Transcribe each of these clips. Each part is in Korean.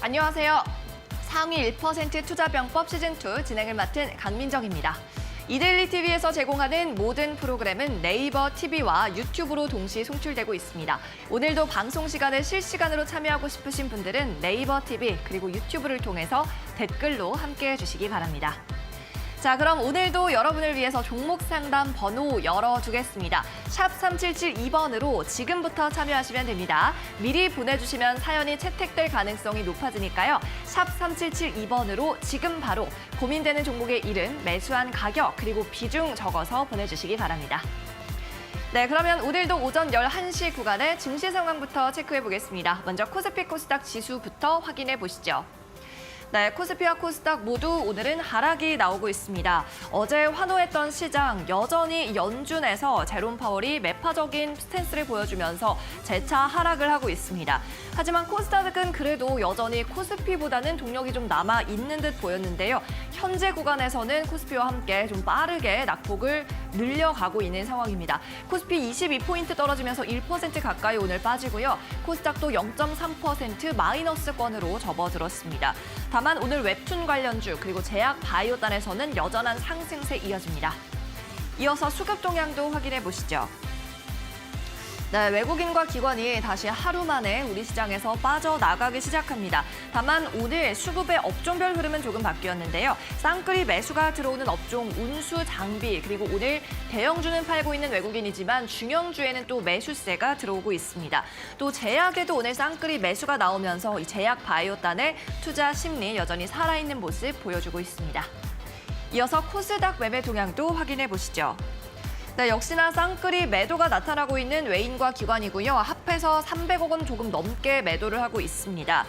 안녕하세요. 상위 1% 투자병법 시즌2 진행을 맡은 강민정입니다. 이데일리 TV에서 제공하는 모든 프로그램은 네이버 TV와 유튜브로 동시 송출되고 있습니다. 오늘도 방송 시간에 실시간으로 참여하고 싶으신 분들은 네이버 TV 그리고 유튜브를 통해서 댓글로 함께해 주시기 바랍니다. 자, 그럼 오늘도 여러분을 위해서 종목 상담 번호 열어두겠습니다. 샵 3772번으로 지금부터 참여하시면 됩니다. 미리 보내주시면 사연이 채택될 가능성이 높아지니까요. 샵 3772번으로 지금 바로 고민되는 종목의 이름, 매수한 가격, 그리고 비중 적어서 보내주시기 바랍니다. 네, 그러면 오늘도 오전 11시 구간의 증시 상황부터 체크해 보겠습니다. 먼저 코스피 코스닥 지수부터 확인해 보시죠. 네, 코스피와 코스닥 모두 오늘은 하락이 나오고 있습니다. 어제 환호했던 시장 여전히 연준에서 제롬 파월이 매파적인 스탠스를 보여주면서 재차 하락을 하고 있습니다. 하지만 코스닥은 그래도 여전히 코스피보다는 동력이 좀 남아 있는 듯 보였는데요. 현재 구간에서는 코스피와 함께 좀 빠르게 낙폭을 늘려가고 있는 상황입니다. 코스피 22포인트 떨어지면서 1% 가까이 오늘 빠지고요. 코스닥도 0.3% 마이너스권으로 접어들었습니다. 다만 오늘 웹툰 관련주 그리고 제약 바이오단에서는 여전한 상승세 이어집니다. 이어서 수급 동향도 확인해 보시죠. 네, 외국인과 기관이 다시 하루 만에 우리 시장에서 빠져나가기 시작합니다. 다만 오늘 수급의 업종별 흐름은 조금 바뀌었는데요. 쌍끌이 매수가 들어오는 업종 운수, 장비, 그리고 오늘 대형주는 팔고 있는 외국인이지만 중형주에는 또 매수세가 들어오고 있습니다. 또 제약에도 오늘 쌍끌이 매수가 나오면서 이 제약 바이오단의 투자 심리 여전히 살아있는 모습 보여주고 있습니다. 이어서 코스닥 매매 동향도 확인해 보시죠. 네, 역시나 쌍끌이 매도가 나타나고 있는 외인과 기관이고요. 합해서 300억 원 조금 넘게 매도를 하고 있습니다.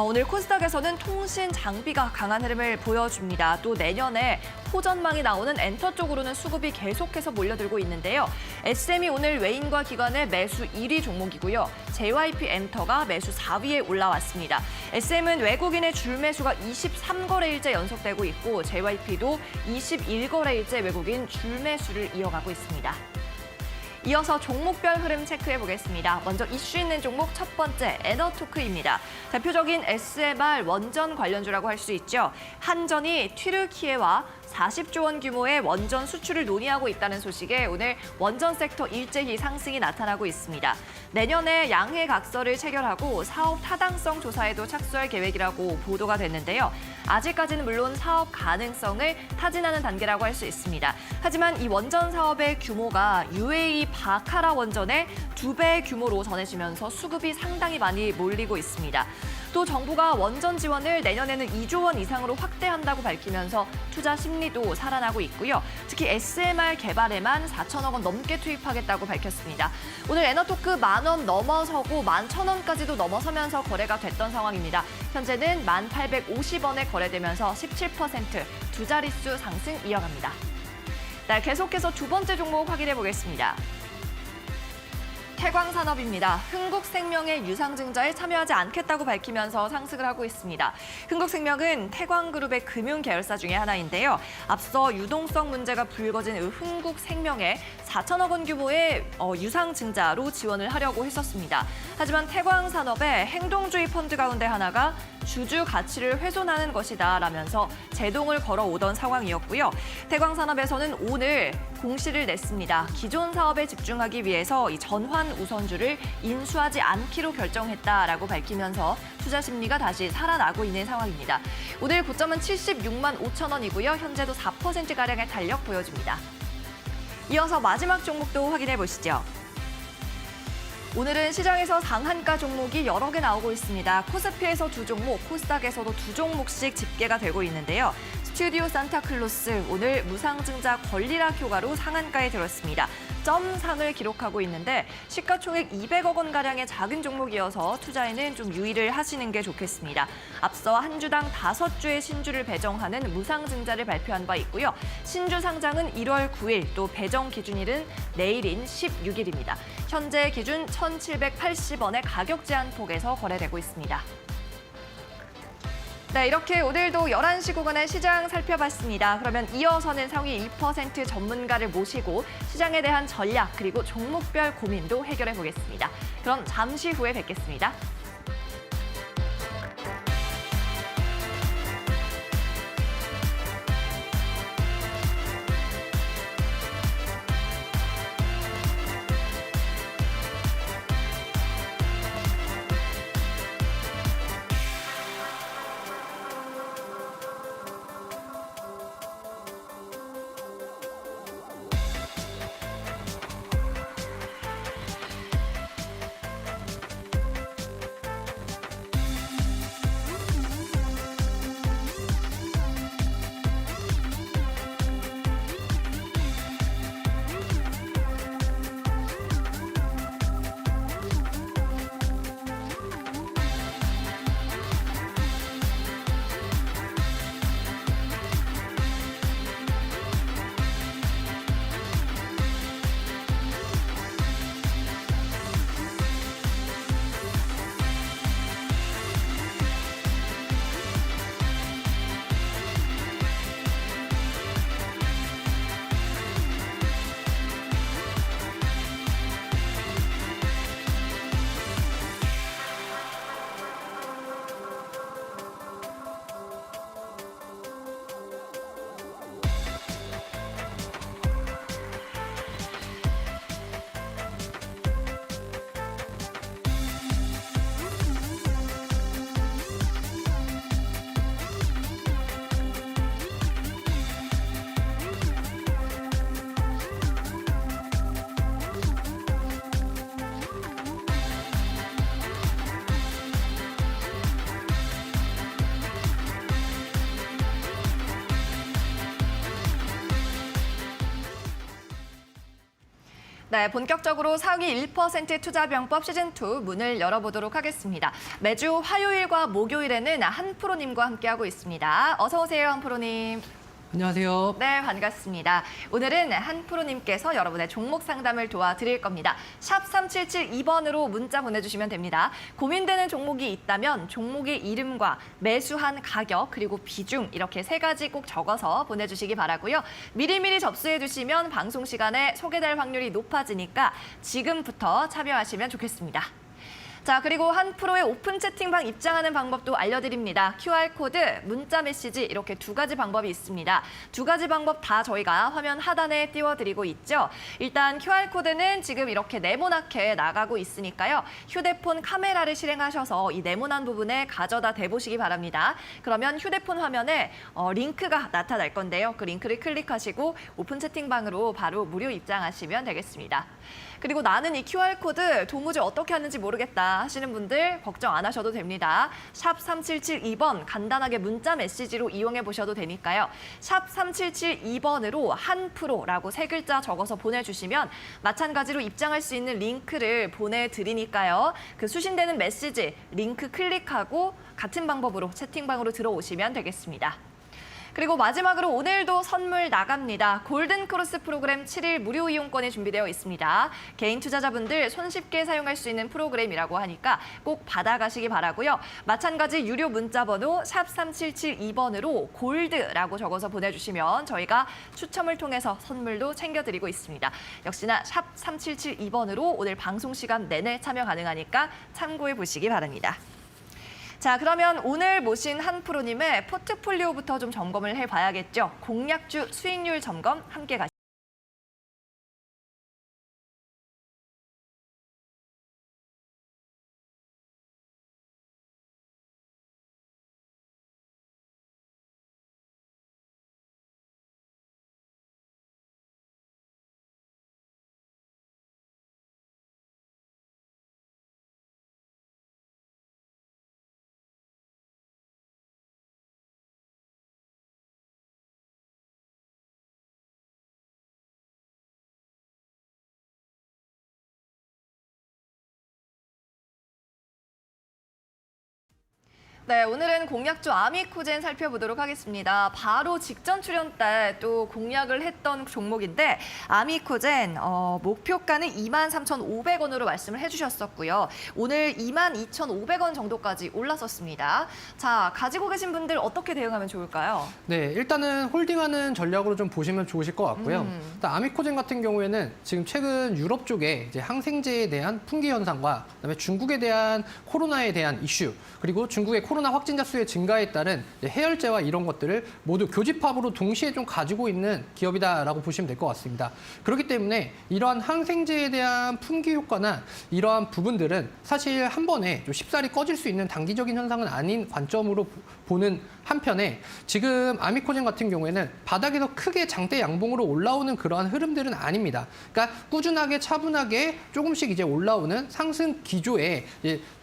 오늘 코스닥에서는 통신 장비가 강한 흐름을 보여줍니다. 또 내년에 호전망이 나오는 엔터 쪽으로는 수급이 계속해서 몰려들고 있는데요. SM이 오늘 외인과 기관의 매수 1위 종목이고요. JYP 엔터가 매수 4위에 올라왔습니다. SM은 외국인의 줄 매수가 23거래일째 연속되고 있고 JYP도 21거래일째 외국인 줄 매수를 이어가고 있습니다. 이어서 종목별 흐름 체크해 보겠습니다. 먼저 이슈 있는 종목 첫 번째, 에너토크입니다. 대표적인 SMR 원전 관련주라고 할 수 있죠. 한전이 튀르키예와 40조 원 규모의 원전 수출을 논의하고 있다는 소식에 오늘 원전 섹터 일제히 상승이 나타나고 있습니다. 내년에 양해 각서를 체결하고 사업 타당성 조사에도 착수할 계획이라고 보도가 됐는데요. 아직까지는 물론 사업 가능성을 타진하는 단계라고 할 수 있습니다. 하지만 이 원전 사업의 규모가 UAE 바카라 원전의 2배 규모로 전해지면서 수급이 상당히 많이 몰리고 있습니다. 또 정부가 원전 지원을 내년에는 2조 원 이상으로 확대한다고 밝히면서 투자 심리도 살아나고 있고요. 특히 SMR 개발에만 4천억 원 넘게 투입하겠다고 밝혔습니다. 오늘 에너토크 10,000원 넘어서고 11,000원까지도 넘어서면서 거래가 됐던 상황입니다. 현재는 1,850원에 거래되면서 17% 두 자릿수 상승 이어갑니다. 네, 계속해서 두 번째 종목 확인해 보겠습니다. 태광산업입니다. 흥국생명의 유상증자에 참여하지 않겠다고 밝히면서 상승을 하고 있습니다. 흥국생명은 태광그룹의 금융 계열사 중에 하나인데요. 앞서 유동성 문제가 불거진 흥국생명에 4천억 원 규모의 유상증자로 지원을 하려고 했었습니다. 하지만 태광산업의 행동주의 펀드 가운데 하나가 주주 가치를 훼손하는 것이다 라면서 제동을 걸어오던 상황이었고요. 태광산업에서는 오늘 공시를 냈습니다. 기존 사업에 집중하기 위해서 이 전환 우선주를 인수하지 않기로 결정했다라고 밝히면서 투자 심리가 다시 살아나고 있는 상황입니다. 오늘 고점은 76만 5천 원이고요. 현재도 4%가량의 탄력 보여줍니다. 이어서 마지막 종목도 확인해 보시죠. 오늘은 시장에서 상한가 종목이 여러 개 나오고 있습니다. 코스피에서 2종목, 코스닥에서도 2종목씩 집계가 되고 있는데요. 스튜디오 산타클로스 오늘 무상증자 권리락 효과로 상한가에 들었습니다. 점상을 기록하고 있는데 시가총액 200억 원가량의 작은 종목이어서 투자에는 좀 유의를 하시는 게 좋겠습니다. 앞서 한 주당 5주의 신주를 배정하는 무상증자를 발표한 바 있고요. 신주 상장은 1월 9일, 또 배정 기준일은 내일인 16일입니다. 현재 기준 1,780원의 가격 제한폭에서 거래되고 있습니다. 네, 이렇게 오늘도 11시 구간의 시장 살펴봤습니다. 그러면 이어서는 상위 1% 전문가를 모시고 시장에 대한 전략 그리고 종목별 고민도 해결해 보겠습니다. 그럼 잠시 후에 뵙겠습니다. 네, 본격적으로 상위 1% 투자병법 시즌2 문을 열어보도록 하겠습니다. 매주 화요일과 목요일에는 한프로님과 함께하고 있습니다. 어서 오세요, 한프로님. 안녕하세요. 네, 반갑습니다. 오늘은 한프로님께서 여러분의 종목 상담을 도와드릴 겁니다. 샵 3772번으로 문자 보내주시면 됩니다. 고민되는 종목이 있다면 종목의 이름과 매수한 가격 그리고 비중 이렇게 3가지 꼭 적어서 보내주시기 바라고요. 미리미리 접수해주시면 방송 시간에 소개될 확률이 높아지니까 지금부터 참여하시면 좋겠습니다. 자, 그리고 한프로의 오픈 채팅방 입장하는 방법도 알려드립니다. QR코드, 문자 메시지 이렇게 2가지 방법이 있습니다. 2가지 방법 다 저희가 화면 하단에 띄워드리고 있죠. 일단 QR코드는 지금 이렇게 네모나게 나가고 있으니까요. 휴대폰 카메라를 실행하셔서 이 네모난 부분에 가져다 대보시기 바랍니다. 그러면 휴대폰 화면에 링크가 나타날 건데요. 그 링크를 클릭하시고 오픈 채팅방으로 바로 무료 입장하시면 되겠습니다. 그리고 나는 이 QR코드 도무지 어떻게 하는지 모르겠다 하시는 분들 걱정 안 하셔도 됩니다. 샵 3772번 간단하게 문자 메시지로 이용해 보셔도 되니까요. 샵 3772번으로 한프로라고 3글자 적어서 보내주시면 마찬가지로 입장할 수 있는 링크를 보내드리니까요. 그 수신되는 메시지, 링크 클릭하고 같은 방법으로 채팅방으로 들어오시면 되겠습니다. 그리고 마지막으로 오늘도 선물 나갑니다. 골든크로스 프로그램 7일 무료 이용권이 준비되어 있습니다. 개인 투자자분들 손쉽게 사용할 수 있는 프로그램이라고 하니까 꼭 받아가시기 바라고요. 마찬가지 유료 문자 번호 샵 3772번으로 골드라고 적어서 보내주시면 저희가 추첨을 통해서 선물도 챙겨드리고 있습니다. 역시나 샵 3772번으로 오늘 방송 시간 내내 참여 가능하니까 참고해 보시기 바랍니다. 자, 그러면 오늘 모신 한프로님의 포트폴리오부터 좀 점검을 해봐야겠죠. 공략주 수익률 점검 함께 가시죠. 네, 오늘은 공략주 아미코젠 살펴보도록 하겠습니다. 바로 직전 출연 때 또 공략을 했던 종목인데 아미코젠 목표가는 23,500원으로 말씀을 해주셨었고요. 오늘 22,500원 정도까지 올랐었습니다. 자, 가지고 계신 분들 어떻게 대응하면 좋을까요? 네, 일단은 홀딩하는 전략으로 좀 보시면 좋으실 것 같고요. 일단 아미코젠 같은 경우에는 지금 최근 유럽 쪽에 이제 항생제에 대한 품귀 현상과 그다음에 중국에 대한 코로나에 대한 이슈, 그리고 중국의 코로나 확진자 수의 증가에 따른 해열제와 이런 것들을 모두 교집합으로 동시에 좀 가지고 있는 기업이다라고 보시면 될 것 같습니다. 그렇기 때문에 이러한 항생제에 대한 품귀 효과나 이러한 부분들은 사실 한 번에 좀 쉽사리 꺼질 수 있는 단기적인 현상은 아닌 관점으로 보는 한편에 지금 아미코젠 같은 경우에는 바닥에서 크게 장대 양봉으로 올라오는 그러한 흐름들은 아닙니다. 그러니까 꾸준하게 차분하게 조금씩 이제 올라오는 상승 기조에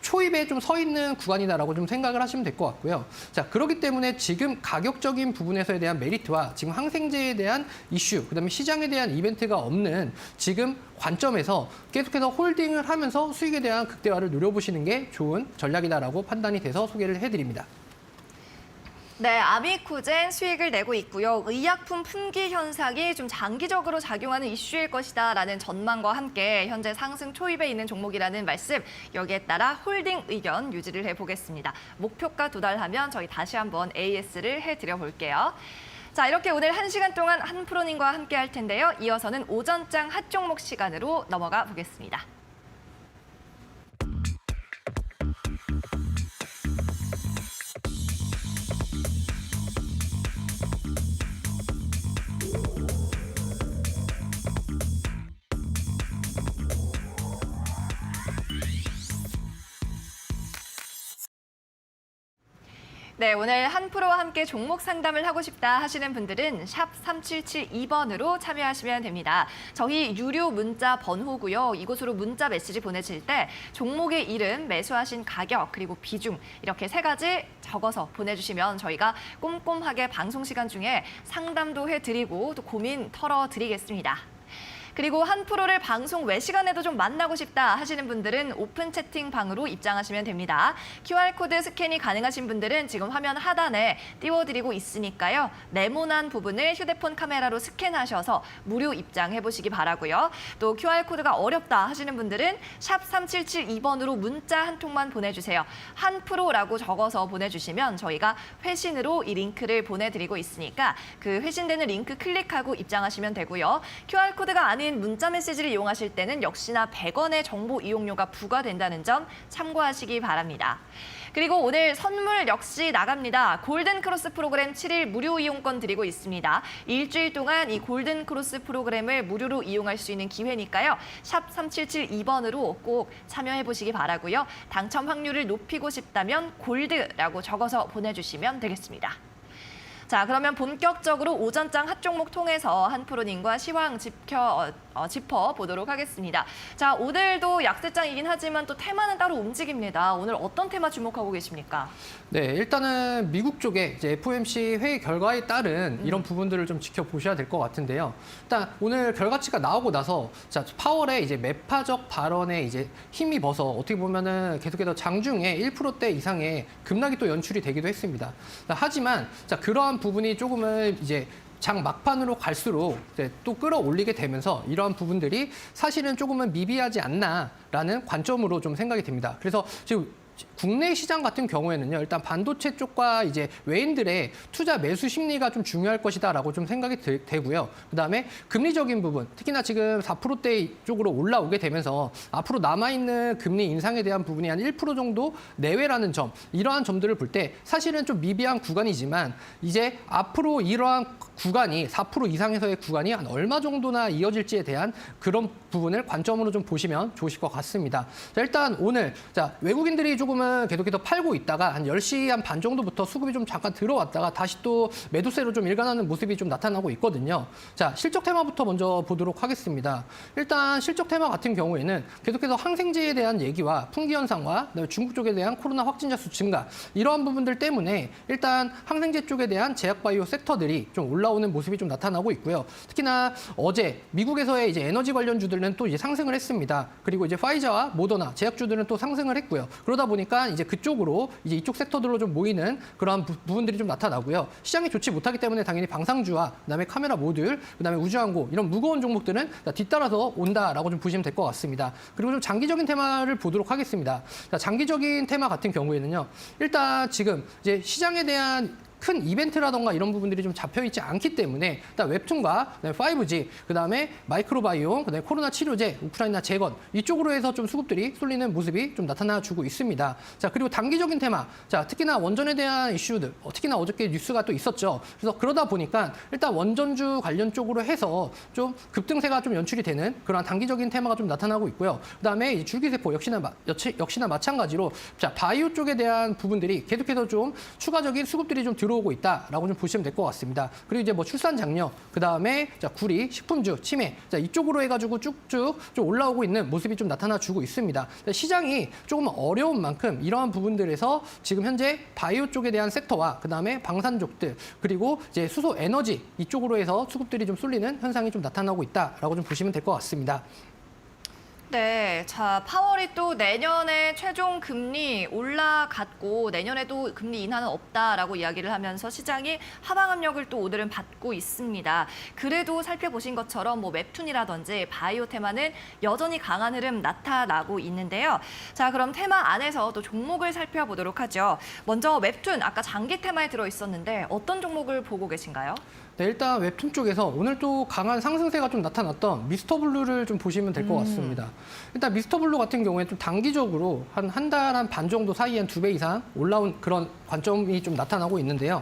초입에 좀 서 있는 구간이다라고 좀 생각을 하시면 될 것 같고요. 자, 그렇기 때문에 지금 가격적인 부분에서에 대한 메리트와 지금 항생제에 대한 이슈, 그다음에 시장에 대한 이벤트가 없는 지금 관점에서 계속해서 홀딩을 하면서 수익에 대한 극대화를 노려보시는 게 좋은 전략이다라고 판단이 돼서 소개를 해드립니다. 네, 아미코젠 수익을 내고 있고요. 의약품 품귀 현상이 좀 장기적으로 작용하는 이슈일 것이다라는 전망과 함께 현재 상승 초입에 있는 종목이라는 말씀, 여기에 따라 홀딩 의견 유지를 해보겠습니다. 목표가 도달하면 저희 다시 한번 AS를 해드려 볼게요. 자, 이렇게 오늘 1시간 동안 한프로님과 함께 할 텐데요. 이어서는 오전장 핫 종목 시간으로 넘어가 보겠습니다. 네, 오늘 한프로와 함께 종목 상담을 하고 싶다 하시는 분들은 샵 3772번으로 참여하시면 됩니다. 저희 유료 문자 번호고요. 이곳으로 문자 메시지 보내실 때 종목의 이름, 매수하신 가격, 그리고 비중 이렇게 3가지 적어서 보내주시면 저희가 꼼꼼하게 방송 시간 중에 상담도 해드리고 또 고민 털어드리겠습니다. 그리고 한 프로를 방송 외 시간에도 좀 만나고 싶다 하시는 분들은 오픈 채팅방으로 입장하시면 됩니다. QR코드 스캔이 가능하신 분들은 지금 화면 하단에 띄워드리고 있으니까요. 네모난 부분을 휴대폰 카메라로 스캔하셔서 무료 입장해보시기 바라고요. 또 QR코드가 어렵다 하시는 분들은 샵 3772번으로 문자 한 통만 보내주세요. 한 프로라고 적어서 보내주시면 저희가 회신으로 이 링크를 보내드리고 있으니까 그 회신되는 링크 클릭하고 입장하시면 되고요. QR코드가 아닌 문자 메시지를 이용하실 때는 역시나 100원의 정보 이용료가 부과된다는 점 참고하시기 바랍니다. 그리고 오늘 선물 역시 나갑니다. 골든크로스 프로그램 7일 무료 이용권 드리고 있습니다. 일주일 동안 이 골든크로스 프로그램을 무료로 이용할 수 있는 기회니까요. 샵 3772번으로 꼭 참여해보시기 바라고요. 당첨 확률을 높이고 싶다면 골드라고 적어서 보내주시면 되겠습니다. 자, 그러면 본격적으로 오전장 핫 종목 통해서 한프로님과 시황 짚어보도록 하겠습니다. 자, 오늘도 약세장이긴 하지만 또 테마는 따로 움직입니다. 오늘 어떤 테마 주목하고 계십니까? 네, 일단은 미국 쪽에 이제 FOMC 회의 결과에 따른 이런 부분들을 좀 지켜보셔야 될 것 같은데요. 일단 오늘 결과치가 나오고 나서 자, 파월의 이제 매파적 발언에 이제 힘입어서 어떻게 보면은 계속해서 장중에 1%대 이상의 급락이 또 연출이 되기도 했습니다. 하지만 자, 그러한 부분이 조금은 이제 장 막판으로 갈수록 이제 또 끌어올리게 되면서 이러한 부분들이 사실은 조금은 미비하지 않나라는 관점으로 좀 생각이 됩니다. 그래서 지금 국내 시장 같은 경우에는요, 일단 반도체 쪽과 이제 외인들의 투자 매수 심리가 좀 중요할 것이다라고 좀 생각이 되고요. 그다음에 금리적인 부분, 특히나 지금 4%대 쪽으로 올라오게 되면서 앞으로 남아있는 금리 인상에 대한 부분이 한 1% 정도 내외라는 점, 이러한 점들을 볼 때 사실은 좀 미비한 구간이지만 이제 앞으로 이러한 구간이 4% 이상에서의 구간이 한 얼마 정도나 이어질지에 대한 그런 부분을 관점으로 좀 보시면 좋으실 것 같습니다. 자, 일단 오늘 자, 외국인들이 조금은 계속해서 팔고 있다가 한 10시 한 반 정도부터 수급이 좀 잠깐 들어왔다가 다시 또 매도세로 좀 일관하는 모습이 좀 나타나고 있거든요. 자, 실적 테마부터 먼저 보도록 하겠습니다. 일단 실적 테마 같은 경우에는 계속해서 항생제에 대한 얘기와 풍기 현상과 그다음에 중국 쪽에 대한 코로나 확진자 수 증가 이러한 부분들 때문에 일단 항생제 쪽에 대한 제약바이오 섹터들이 좀 올라오는 모습이 좀 나타나고 있고요. 특히나 어제 미국에서의 이제 에너지 관련주들은 또 이제 상승을 했습니다. 그리고 이제 파이자와 모더나 제약주들은 또 상승을 했고요. 그러다 보니까 이제 그쪽으로 이제 이쪽 섹터들로 좀 모이는 그러한 부분들이 좀 나타나고요. 시장이 좋지 못하기 때문에 당연히 방산주와 그다음에 카메라 모듈, 그다음에 우주항공 이런 무거운 종목들은 뒤따라서 온다라고 좀 보시면 될 것 같습니다. 그리고 좀 장기적인 테마를 보도록 하겠습니다. 자, 장기적인 테마 같은 경우에는요. 일단 지금 이제 시장에 대한 큰 이벤트라던가 이런 부분들이 좀 잡혀있지 않기 때문에 일단 웹툰과 5G, 그다음에 마이크로바이옴, 그다음에 코로나 치료제, 우크라이나 재건 이쪽으로 해서 좀 수급들이 쏠리는 모습이 좀 나타나주고 있습니다. 자, 그리고 단기적인 테마, 자, 특히나 원전에 대한 이슈들, 특히나 어저께 뉴스가 또 있었죠. 그래서 그러다 보니까 일단 원전주 관련 쪽으로 해서 좀 급등세가 좀 연출이 되는 그런 단기적인 테마가 좀 나타나고 있고요. 그다음에 줄기세포 역시나 마찬가지로 자, 바이오 쪽에 대한 부분들이 계속해서 좀 추가적인 수급들이 좀 들어오고 있다라고 좀 보시면 될 것 같습니다. 그리고 이제 뭐 출산 장려, 그 다음에 자, 구리, 식품주, 치매, 자, 이쪽으로 해가지고 쭉쭉 좀 올라오고 있는 모습이 좀 나타나주고 있습니다. 시장이 조금 어려운 만큼 이러한 부분들에서 지금 현재 바이오 쪽에 대한 섹터와 그 다음에 방산족들 그리고 이제 수소 에너지 이쪽으로 해서 수급들이 좀 쏠리는 현상이 좀 나타나고 있다라고 좀 보시면 될 것 같습니다. 네, 자, 파월이 또 내년에 최종 금리 올라갔고 내년에도 금리 인하는 없다라고 이야기를 하면서 시장이 하방 압력을 또 오늘은 받고 있습니다. 그래도 살펴보신 것처럼 뭐 웹툰이라든지 바이오 테마는 여전히 강한 흐름 나타나고 있는데요. 자, 그럼 테마 안에서 또 종목을 살펴보도록 하죠. 먼저 웹툰, 아까 장기 테마에 들어있었는데 어떤 종목을 보고 계신가요? 네, 일단 웹툰 쪽에서 오늘 또 강한 상승세가 좀 나타났던 미스터 블루를 좀 보시면 될 것 같습니다. 일단 미스터 블루 같은 경우에 좀 단기적으로 한 달 한 반 정도 사이에 한 2배 이상 올라온 그런 관점이 좀 나타나고 있는데요.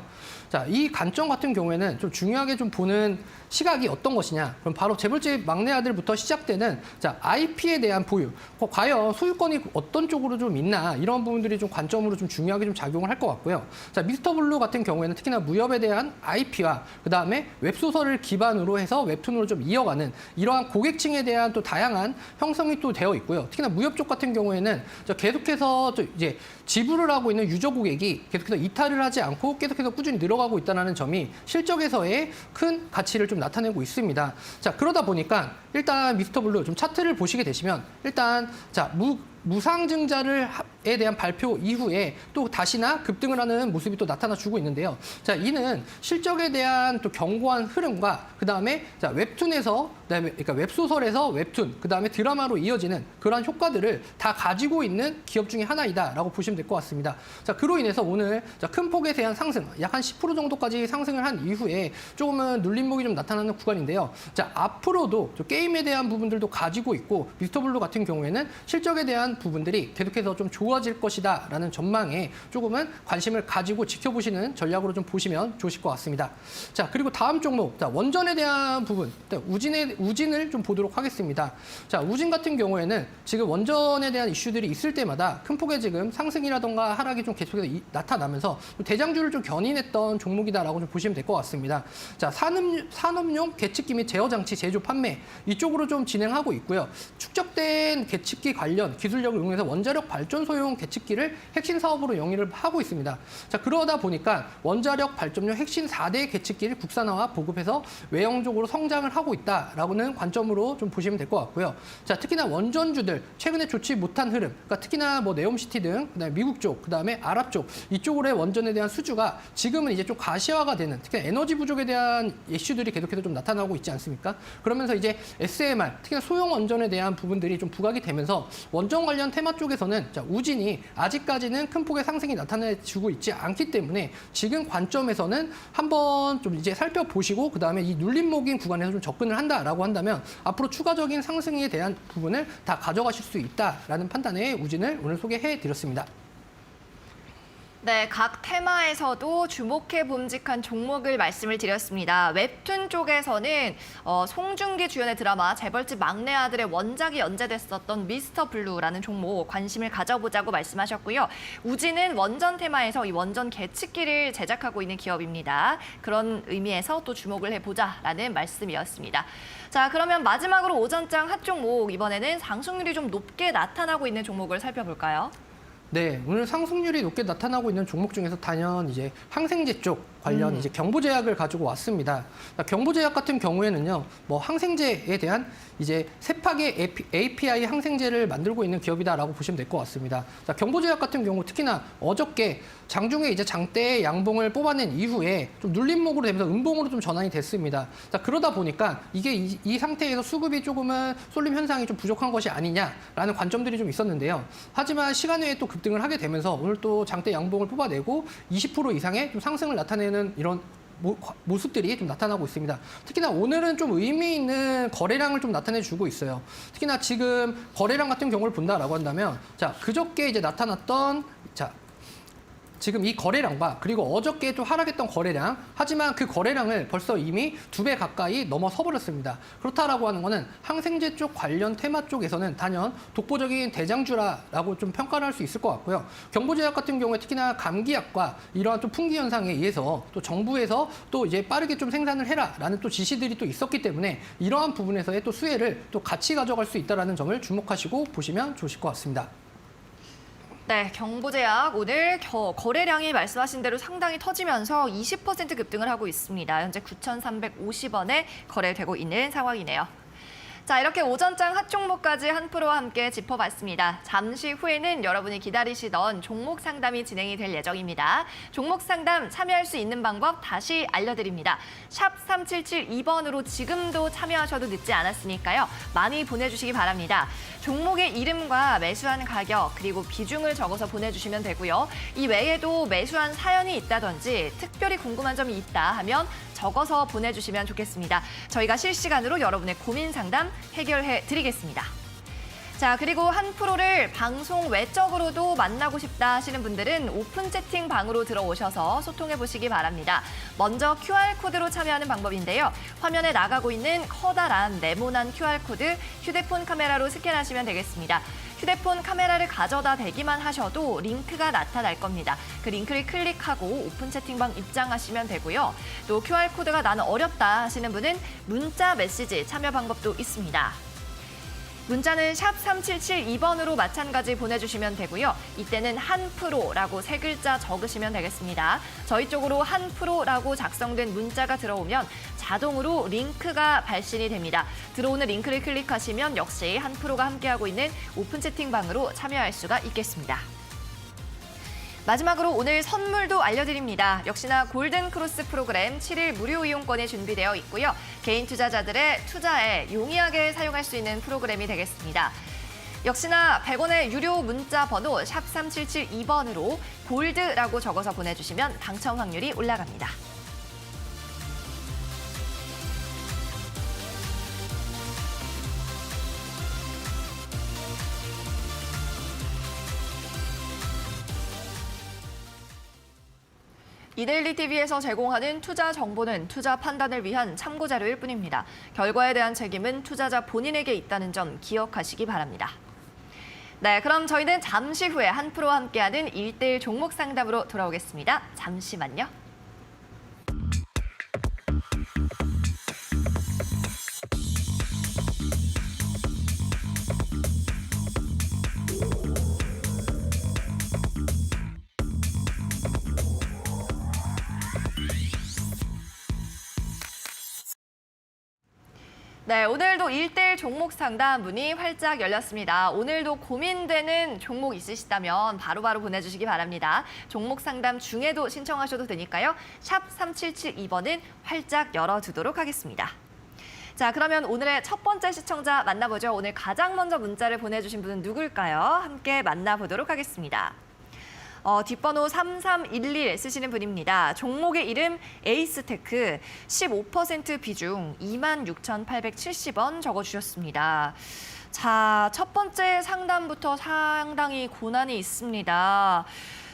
자, 이 관점 같은 경우에는 좀 중요하게 좀 보는 시각이 어떤 것이냐. 그럼 바로 재벌집 막내 아들부터 시작되는 자, IP에 대한 보유. 과연 소유권이 어떤 쪽으로 좀 있나 이런 부분들이 좀 관점으로 좀 중요하게 좀 작용을 할 것 같고요. 자, 미스터 블루 같은 경우에는 특히나 무협에 대한 IP와 그다음에 웹소설을 기반으로 해서 웹툰으로 좀 이어가는 이러한 고객층에 대한 또 다양한 형성이 또 되어 있고요. 특히나 무협 쪽 같은 경우에는 계속해서 이제 지불을 하고 있는 유저 고객이 계속해서 이탈을 하지 않고 계속해서 꾸준히 늘어가고 있다는 점이 실적에서의 큰 가치를 좀 나타내고 있습니다. 자, 그러다 보니까 일단 미스터 블루 좀 차트를 보시게 되시면 일단 자, 무상증자에 대한 발표 이후에 또 다시나 급등을 하는 모습이 또 나타나주고 있는데요. 자, 이는 실적에 대한 또 견고한 흐름과 그다음에 자, 웹툰에서 그다음에 그러니까 웹소설에서 웹툰 그다음에 드라마로 이어지는 그러한 효과들을 다 가지고 있는 기업 중에 하나이다라고 보시면 될 것 같습니다. 자, 그로 인해서 오늘 자, 큰 폭에 대한 상승, 약 한 10% 정도까지 상승을 한 이후에 조금은 눌림목이 좀 나타나는 구간인데요. 자, 앞으로도 게임에 대한 부분들도 가지고 있고 미스터 블루 같은 경우에는 실적에 대한 부분들이 계속해서 좀 좋아질 것이다라는 전망에 조금은 관심을 가지고 지켜보시는 전략으로 좀 보시면 좋으실 것 같습니다. 자, 그리고 다음 종목, 자, 원전에 대한 부분, 우진을 좀 보도록 하겠습니다. 자, 우진 같은 경우에는 지금 원전에 대한 이슈들이 있을 때마다 큰 폭의 지금 상승이라던가 하락이 좀 계속해서 나타나면서 대장주를 좀 견인했던 종목이다라고 좀 보시면 될 것 같습니다. 자, 산업용 계측기 및 제어 장치 제조 판매 이쪽으로 좀 진행하고 있고요. 축적된 계측기 관련 기술력을 이용해서 원자력 발전소용 계측기를 핵심 사업으로 영위를 하고 있습니다. 자, 그러다 보니까 원자력 발전용 핵심 4대 계측기를 국산화와 보급해서 외형적으로 성장을 하고 있다라고는 관점으로 좀 보시면 될 것 같고요. 자, 특히나 원전주들 최근에 좋지 못한 흐름, 그러니까 특히나 뭐 네옴시티 등 그다음에 미국 쪽, 그다음에 아랍 쪽 이쪽으로의 원전에 대한 수주가 지금은 이제 좀 가시화가 되는 특히 에너지 부족에 대한 이슈들이 계속해서 좀 나타나고 있지 않습니까? 그러면서 이제 SMR, 특히나 소형 원전에 대한 부분들이 좀 부각이 되면서 원전 관련 테마 쪽에서는 자, 우진이 아직까지는 큰 폭의 상승이 나타내주고 있지 않기 때문에 지금 관점에서는 한번 좀 이제 살펴보시고 그다음에 이 눌림목인 구간에서 좀 접근을 한다라고 한다면 앞으로 추가적인 상승에 대한 부분을 다 가져가실 수 있다라는 판단에 우진을 오늘 소개해 드렸습니다. 네, 각 테마에서도 주목해 봄직한 종목을 말씀을 드렸습니다. 웹툰 쪽에서는 송중기 주연의 드라마 재벌집 막내 아들의 원작이 연재됐었던 미스터 블루라는 종목 관심을 가져보자고 말씀하셨고요. 우진은 원전 테마에서 이 원전 계측기를 제작하고 있는 기업입니다. 그런 의미에서 또 주목을 해보자라는 말씀이었습니다. 자, 그러면 마지막으로 오전장 핫 종목 이번에는 상승률이 좀 높게 나타나고 있는 종목을 살펴볼까요? 네, 오늘 상승률이 높게 나타나고 있는 종목 중에서 단연 이제 항생제 쪽 관련 이제 경보제약을 가지고 왔습니다. 경보제약 같은 경우에는요, 뭐 항생제에 대한 이제 세팍의 API 항생제를 만들고 있는 기업이다라고 보시면 될 것 같습니다. 자, 경보제약 같은 경우 특히나 어저께 장중에 이제 장대 양봉을 뽑아낸 이후에 좀 눌림목으로 되면서 음봉으로 좀 전환이 됐습니다. 자, 그러다 보니까 이게 이 상태에서 수급이 조금은 쏠림 현상이 좀 부족한 것이 아니냐라는 관점들이 좀 있었는데요. 하지만 시간 외에 또 급등을 하게 되면서 오늘 또 장대 양봉을 뽑아내고 20% 이상의 좀 상승을 나타내는 이런 모습들이 좀 나타나고 있습니다. 특히나 오늘은 좀 의미 있는 거래량을 좀 나타내주고 있어요. 특히나 지금 거래량 같은 경우를 본다라고 한다면, 자, 그저께 이제 나타났던, 자, 지금 이 거래량과 그리고 어저께 좀 하락했던 거래량, 하지만 그 거래량을 벌써 이미 2배 가까이 넘어서 버렸습니다. 그렇다라고 하는 거는 항생제 쪽 관련 테마 쪽에서는 단연 독보적인 대장주라고 좀 평가를 할 수 있을 것 같고요. 경보제약 같은 경우에 특히나 감기약과 이러한 또 풍기 현상에 의해서 또 정부에서 또 이제 빠르게 좀 생산을 해라라는 또 지시들이 또 있었기 때문에 이러한 부분에서의 또 수혜를 또 같이 가져갈 수 있다는 점을 주목하시고 보시면 좋으실 것 같습니다. 네, 경보제약 오늘 거래량이 말씀하신 대로 상당히 터지면서 20% 급등을 하고 있습니다. 현재 9,350원에 거래되고 있는 상황이네요. 자, 이렇게 오전장 핫 종목까지 한 프로와 함께 짚어봤습니다. 잠시 후에는 여러분이 기다리시던 종목 상담이 진행이 될 예정입니다. 종목 상담 참여할 수 있는 방법 다시 알려드립니다. 샵 3772번으로 지금도 참여하셔도 늦지 않았으니까요. 많이 보내주시기 바랍니다. 종목의 이름과 매수한 가격 그리고 비중을 적어서 보내주시면 되고요. 이 외에도 매수한 사연이 있다든지 특별히 궁금한 점이 있다 하면 적어서 보내주시면 좋겠습니다. 저희가 실시간으로 여러분의 고민 상담 해결해 드리겠습니다. 자, 그리고 한 프로를 방송 외적으로도 만나고 싶다 하시는 분들은 오픈 채팅 방으로 들어오셔서 소통해 보시기 바랍니다. 먼저 QR코드로 참여하는 방법인데요. 화면에 나가고 있는 커다란 네모난 QR코드 휴대폰 카메라로 스캔하시면 되겠습니다. 휴대폰 카메라를 가져다 대기만 하셔도 링크가 나타날 겁니다. 그 링크를 클릭하고 오픈 채팅방 입장하시면 되고요. 또 QR코드가 나는 어렵다 하시는 분은 문자 메시지 참여 방법도 있습니다. 문자는 샵 3772번으로 마찬가지 보내주시면 되고요. 이때는 한프로라고 세 글자 적으시면 되겠습니다. 저희 쪽으로 한프로라고 작성된 문자가 들어오면 자동으로 링크가 발신이 됩니다. 들어오는 링크를 클릭하시면 역시 한프로가 함께하고 있는 오픈 채팅방으로 참여할 수가 있겠습니다. 마지막으로 오늘 선물도 알려드립니다. 역시나 골든 크로스 프로그램 7일 무료 이용권이 준비되어 있고요. 개인 투자자들의 투자에 용이하게 사용할 수 있는 프로그램이 되겠습니다. 역시나 100원의 유료 문자 번호 샵 3772번으로 골드라고 적어서 보내주시면 당첨 확률이 올라갑니다. 이데일리 TV에서 제공하는 투자 정보는 투자 판단을 위한 참고 자료일 뿐입니다. 결과에 대한 책임은 투자자 본인에게 있다는 점 기억하시기 바랍니다. 네, 그럼 저희는 잠시 후에 한프로와 함께하는 1대1 종목 상담으로 돌아오겠습니다. 잠시만요. 네, 오늘도 1대1 종목 상담 문이 활짝 열렸습니다. 오늘도 고민되는 종목 있으시다면 바로바로 보내주시기 바랍니다. 종목 상담 중에도 신청하셔도 되니까요. 샵 3772번은 활짝 열어두도록 하겠습니다. 자, 그러면 오늘의 첫 번째 시청자 만나보죠. 오늘 가장 먼저 문자를 보내주신 분은 누굴까요? 함께 만나보도록 하겠습니다. 뒷번호 3311 쓰시는 분입니다. 종목의 이름 에이스테크 15% 비중 26,870원 적어주셨습니다. 자, 첫 번째 상담부터 상당히 고난이 있습니다.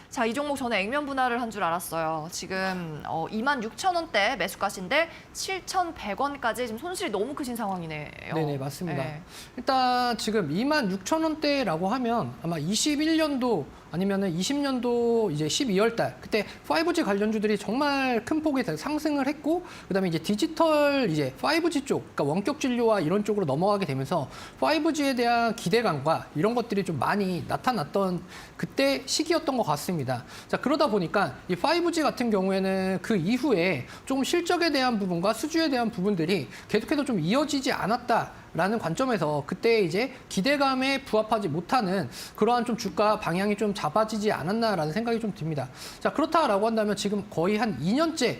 자, 이 종목 저는 액면 분할을 한 줄 알았어요. 지금 26,000원대 매수가신데 7,100원까지 지금 손실이 너무 크신 상황이네요. 네네, 맞습니다. 네. 일단 지금 26,000원대라고 하면 아마 21년도 아니면은 20년도 이제 12월 달 그때 5G 관련주들이 정말 큰 폭의 상승을 했고 그다음에 이제 디지털 이제 5G 쪽 그러니까 원격 진료와 이런 쪽으로 넘어가게 되면서 5G에 대한 기대감과 이런 것들이 좀 많이 나타났던 그때 시기였던 것 같습니다. 자, 그러다 보니까 이 5G 같은 경우에는 그 이후에 조금 실적에 대한 부분과 수주에 대한 부분들이 계속해서 좀 이어지지 않았다. 라는 관점에서 그때 이제 기대감에 부합하지 못하는 그러한 좀 주가 방향이 좀 잡아지지 않았나라는 생각이 좀 듭니다. 자, 그렇다라고 한다면 지금 거의 한 2년째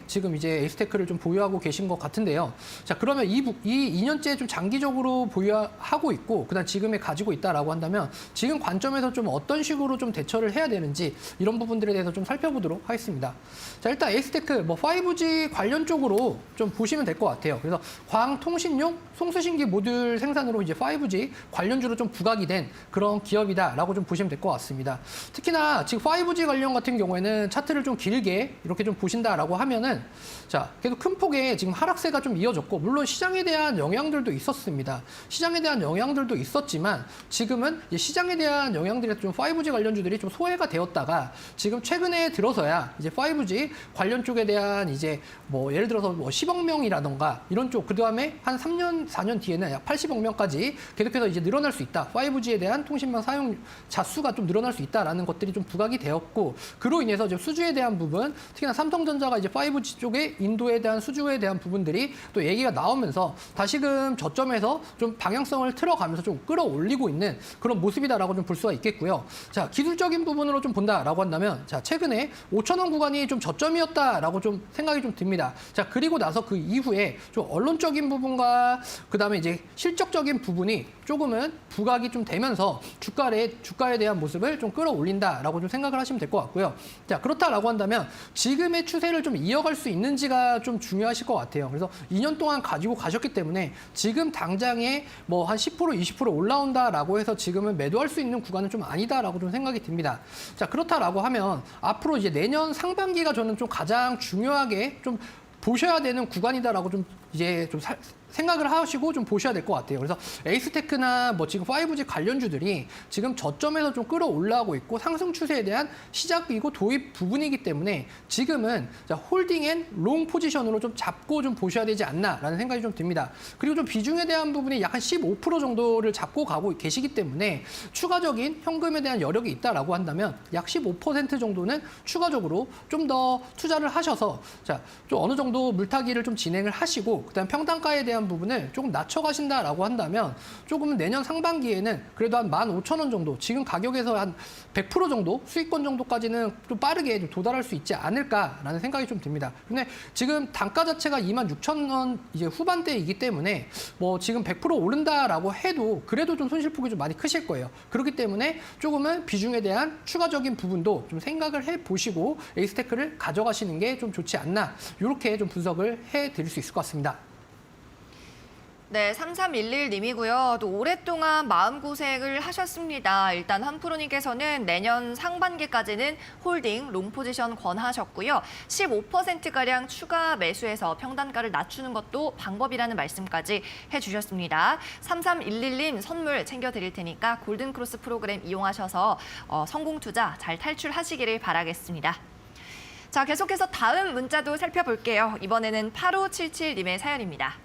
지금 이제 에이스테크를 좀 보유하고 계신 것 같은데요. 자, 그러면 이 2년째 좀 장기적으로 보유하고 있고 그다음 지금에 가지고 있다라고 한다면 지금 관점에서 좀 어떤 식으로 좀 대처를 해야 되는지 이런 부분들에 대해서 좀 살펴보도록 하겠습니다. 자, 일단 에이스테크 뭐 5G 관련 쪽으로 좀 보시면 될 것 같아요. 그래서 광통신용 송수신기 모듈 생산으로 이제 5G 관련주로 좀 부각이 된 그런 기업이다라고 좀 보시면 될 것 같습니다. 특히나 지금 5G 관련 같은 경우에는 차트를 좀 길게 이렇게 좀 보신다라고 하면은 자, 계속 큰 폭의 지금 하락세가 좀 이어졌고 물론 시장에 대한 영향들도 있었습니다. 시장에 대한 영향들도 있었지만 지금은 이제 시장에 대한 영향들이 좀 5G 관련주들이 좀 소외가 되었다가 지금 최근에 들어서야 이제 5G 관련 쪽에 대한 이제 뭐 예를 들어서 뭐 10억 명이라던가 이런 쪽 그다음에 한 3년 4년 뒤에는 약 80억 명까지 계속해서 이제 늘어날 수 있다. 5G에 대한 통신망 사용 자수가 좀 늘어날 수 있다라는 것들이 좀 부각이 되었고 그로 인해서 이제 수주에 대한 부분, 특히나 삼성전자가 이제 5G 쪽에 인도에 대한 수주에 대한 부분들이 또 얘기가 나오면서 다시금 저점에서 좀 방향성을 틀어가면서 좀 끌어올리고 있는 그런 모습이다라고 좀 볼 수가 있겠고요. 자, 기술적인 부분으로 좀 본다라고 한다면 자, 최근에 5,000원 구간이 좀 저점이었다라고 좀 생각이 좀 듭니다. 자, 그리고 나서 그 이후에 좀 언론적인 부분과 그다음에 이제 실적적인 부분이 조금은 부각이 좀 되면서 주가에 대한 모습을 좀 끌어올린다라고 좀 생각을 하시면 될 것 같고요. 자, 그렇다라고 한다면 지금의 추세를 좀 이어갈 수 있는지가 좀 중요하실 것 같아요. 그래서 2년 동안 가지고 가셨기 때문에 지금 당장에 뭐 한 10% 20% 올라온다라고 해서 지금은 매도할 수 있는 구간은 좀 아니다라고 좀 생각이 듭니다. 자, 그렇다라고 하면 앞으로 이제 내년 상반기가 저는 좀 가장 중요하게 좀 보셔야 되는 구간이다라고 좀 이제 좀 생각을 하시고 좀 보셔야 될 것 같아요. 그래서 에이스테크나 뭐 지금 5G 관련주들이 지금 저점에서 좀 끌어올라오고 있고 상승 추세에 대한 시작이고 도입 부분이기 때문에 지금은 홀딩 앤 롱 포지션으로 좀 잡고 좀 보셔야 되지 않나라는 생각이 좀 듭니다. 그리고 좀 비중에 대한 부분이 약 한 15% 정도를 잡고 가고 계시기 때문에 추가적인 현금에 대한 여력이 있다라고 한다면 약 15% 정도는 추가적으로 좀 더 투자를 하셔서 좀 어느 정도 물타기를 좀 진행을 하시고 그다음 평단가에 대한 부분을 조금 낮춰가신다라고 한다면 조금은 내년 상반기에는 그래도 한 15,000원 정도 지금 가격에서 한 100% 정도 수익권 정도까지는 좀 빠르게 좀 도달할 수 있지 않을까라는 생각이 좀 듭니다. 근데 지금 단가 자체가 26,000원 이제 후반대이기 때문에 뭐 지금 100% 오른다라고 해도 그래도 좀 손실폭이 좀 많이 크실 거예요. 그렇기 때문에 조금은 비중에 대한 추가적인 부분도 좀 생각을 해보시고 에이스테크를 가져가시는 게 좀 좋지 않나 이렇게 좀 분석을 해드릴 수 있을 것 같습니다. 네, 3311님이고요. 또 오랫동안 마음고생을 하셨습니다. 일단 한프로님께서는 내년 상반기까지는 홀딩, 롱 포지션 권하셨고요. 15%가량 추가 매수해서 평단가를 낮추는 것도 방법이라는 말씀까지 해주셨습니다. 3311님 선물 챙겨드릴 테니까 골든크로스 프로그램 이용하셔서 성공 투자 잘 탈출하시기를 바라겠습니다. 자, 계속해서 다음 문자도 살펴볼게요. 이번에는 8577님의 사연입니다.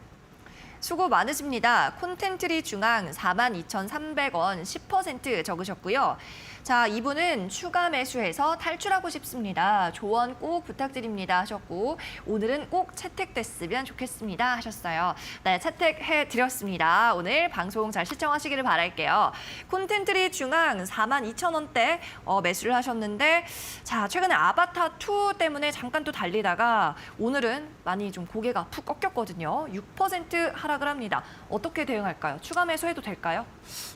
수고 많으십니다. 콘텐트리 중앙 42,300원 10% 적으셨고요. 자, 이분은 추가 매수해서 탈출하고 싶습니다. 조언 꼭 부탁드립니다 하셨고 오늘은 꼭 채택됐으면 좋겠습니다 하셨어요. 네, 채택해드렸습니다. 오늘 방송 잘 시청하시기를 바랄게요. 콘텐트리 중앙 42,000원대 매수를 하셨는데 자, 최근에 아바타2 때문에 잠깐 또 달리다가 오늘은 많이 좀 고개가 푹 꺾였거든요. 6% 하락을 합니다. 어떻게 대응할까요? 추가 매수해도 될까요?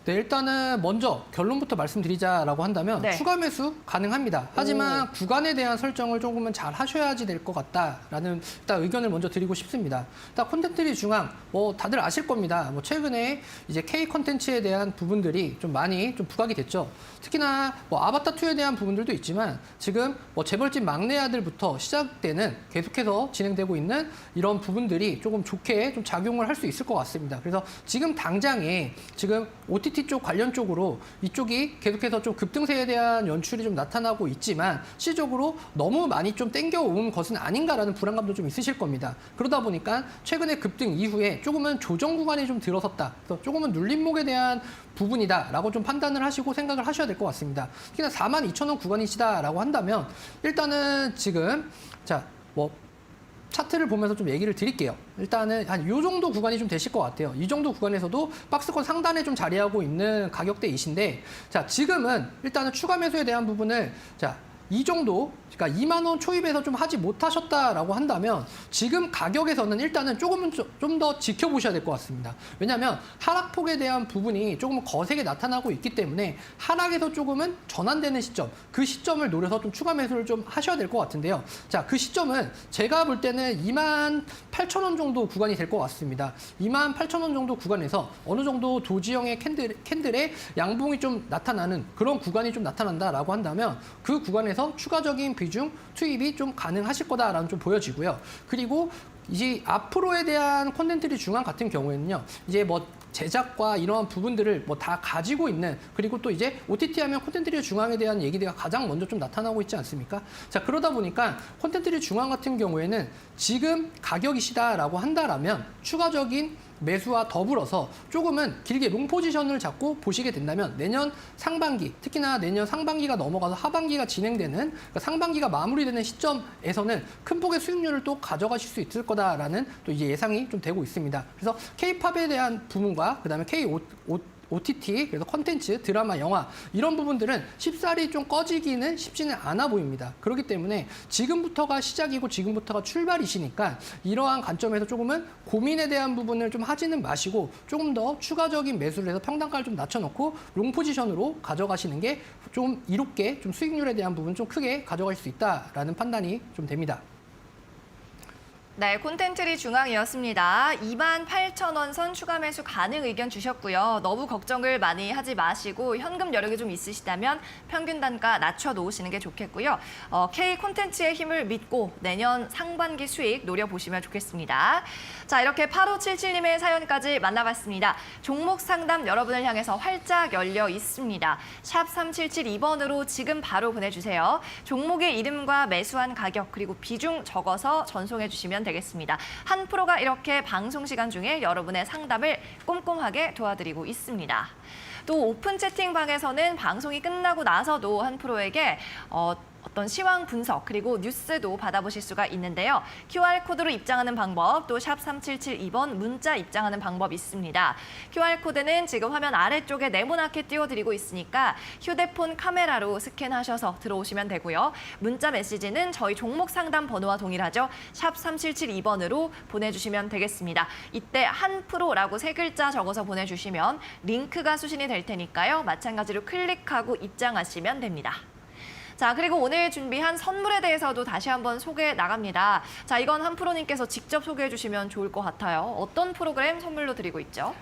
네, 일단은 먼저 결론부터 말씀드리자라고 한다면 네. 추가 매수 가능합니다. 하지만 구간에 대한 설정을 조금은 잘 하셔야지 될 것 같다라는 일단 의견을 먼저 드리고 싶습니다. 일단 콘텐츠리 중앙 뭐 다들 아실 겁니다. 뭐 최근에 이제 K 콘텐츠에 대한 부분들이 좀 많이 좀 부각이 됐죠. 특히나 뭐 아바타2에 대한 부분들도 있지만 지금 뭐 재벌집 막내 아들부터 시작되는 계속해서 진행되고 있는 이런 부분들이 조금 좋게 좀 작용을 할 수 있을 것 같습니다. 그래서 지금 당장에 지금 OTT 쪽 관련 쪽으로 이쪽이 계속해서 좀 급등세에 대한 연출이 좀 나타나고 있지만 실질적으로 너무 많이 좀 땡겨온 것은 아닌가라는 불안감도 좀 있으실 겁니다. 그러다 보니까 최근에 급등 이후에 조금은 조정 구간이 좀 들어섰다. 그래서 조금은 눌림목에 대한 부분이다라고 좀 판단을 하시고 생각을 하셔야 될 것 같습니다. 특히나 42,000원 구간이시다라고 한다면 일단은 지금 차트를 보면서 좀 얘기를 드릴게요. 일단은 한 이 정도 구간이 좀 되실 것 같아요. 이 정도 구간에서도 박스권 상단에 좀 자리하고 있는 가격대이신데 자, 지금은 일단은 추가 매수에 대한 부분을 이 정도, 그러니까 2만 원 초입에서 좀 하지 못하셨다라고 한다면 지금 가격에서는 일단은 조금은 좀 더 지켜보셔야 될 것 같습니다. 왜냐하면 하락폭에 대한 부분이 조금 거세게 나타나고 있기 때문에 하락에서 조금은 전환되는 시점, 그 시점을 노려서 좀 추가 매수를 좀 하셔야 될 것 같은데요. 자, 그 시점은 제가 볼 때는 28,000원 정도 구간이 될 것 같습니다. 28,000원 정도 구간에서 어느 정도 도지형의 캔들의 양봉이 좀 나타나는 그런 구간이 좀 나타난다라고 한다면 그 구간에서 추가적인 비중 투입이 좀 가능하실 거다라는 좀 보여지고요. 그리고 이제 앞으로에 대한 콘텐츠리 중앙 같은 경우에는요. 이제 뭐 제작과 이러한 부분들을 뭐 다 가지고 있는 그리고 또 이제 OTT 하면 콘텐츠리 중앙에 대한 얘기가 가장 먼저 좀 나타나고 있지 않습니까? 자, 그러다 보니까 콘텐츠리 중앙 같은 경우에는 지금 가격이시다라고 한다라면 추가적인 매수와 더불어서 조금은 길게 롱 포지션을 잡고 보시게 된다면 내년 상반기, 특히나 내년 상반기가 넘어가서 하반기가 진행되는 그러니까 상반기가 마무리되는 시점에서는 큰 폭의 수익률을 또 가져가실 수 있을 거다라는 또 이제 예상이 좀 되고 있습니다. 그래서 K-팝에 대한 부분과 그다음에 OTT, 그래서 컨텐츠, 드라마, 영화 이런 부분들은 쉽사리 좀 꺼지기는 쉽지는 않아 보입니다. 그렇기 때문에 지금부터가 시작이고 지금부터가 출발이시니까 이러한 관점에서 조금은 고민에 대한 부분을 좀 하지는 마시고 조금 더 추가적인 매수를 해서 평단가를 좀 낮춰놓고 롱 포지션으로 가져가시는 게 좀 이롭게 좀 수익률에 대한 부분 좀 크게 가져갈 수 있다라는 판단이 좀 됩니다. 네, 콘텐츠리 중앙이었습니다. 28,000원 선 추가 매수 가능 의견 주셨고요. 너무 걱정을 많이 하지 마시고 현금 여력이 좀 있으시다면 평균 단가 낮춰놓으시는 게 좋겠고요. K 콘텐츠의 힘을 믿고 내년 상반기 수익 노려보시면 좋겠습니다. 자, 이렇게 8577님의 사연까지 만나봤습니다. 종목 상담 여러분을 향해서 활짝 열려 있습니다. 샵 3772번으로 지금 바로 보내주세요. 종목의 이름과 매수한 가격 그리고 비중 적어서 전송해 주시면 되겠습니다. 한 프로가 이렇게 방송 시간 중에 여러분의 상담을 꼼꼼하게 도와드리고 있습니다. 또 오픈 채팅방에서는 방송이 끝나고 나서도 한 프로에게 어떤 시황 분석 그리고 뉴스도 받아보실 수가 있는데요. QR코드로 입장하는 방법, 또 샵 3772번 문자 입장하는 방법 있습니다. QR코드는 지금 화면 아래쪽에 네모나게 띄워드리고 있으니까 휴대폰 카메라로 스캔하셔서 들어오시면 되고요. 문자 메시지는 저희 종목 상담 번호와 동일하죠. 샵 3772번으로 보내주시면 되겠습니다. 이때 한 프로라고 3글자 적어서 보내주시면 링크가 수신이 될 테니까요. 마찬가지로 클릭하고 입장하시면 됩니다. 자, 그리고 오늘 준비한 선물에 대해서도 다시 한번 소개 나갑니다. 자, 이건 한 프로님께서 직접 소개해 주시면 좋을 것 같아요. 어떤 프로그램 선물로 드리고 있죠?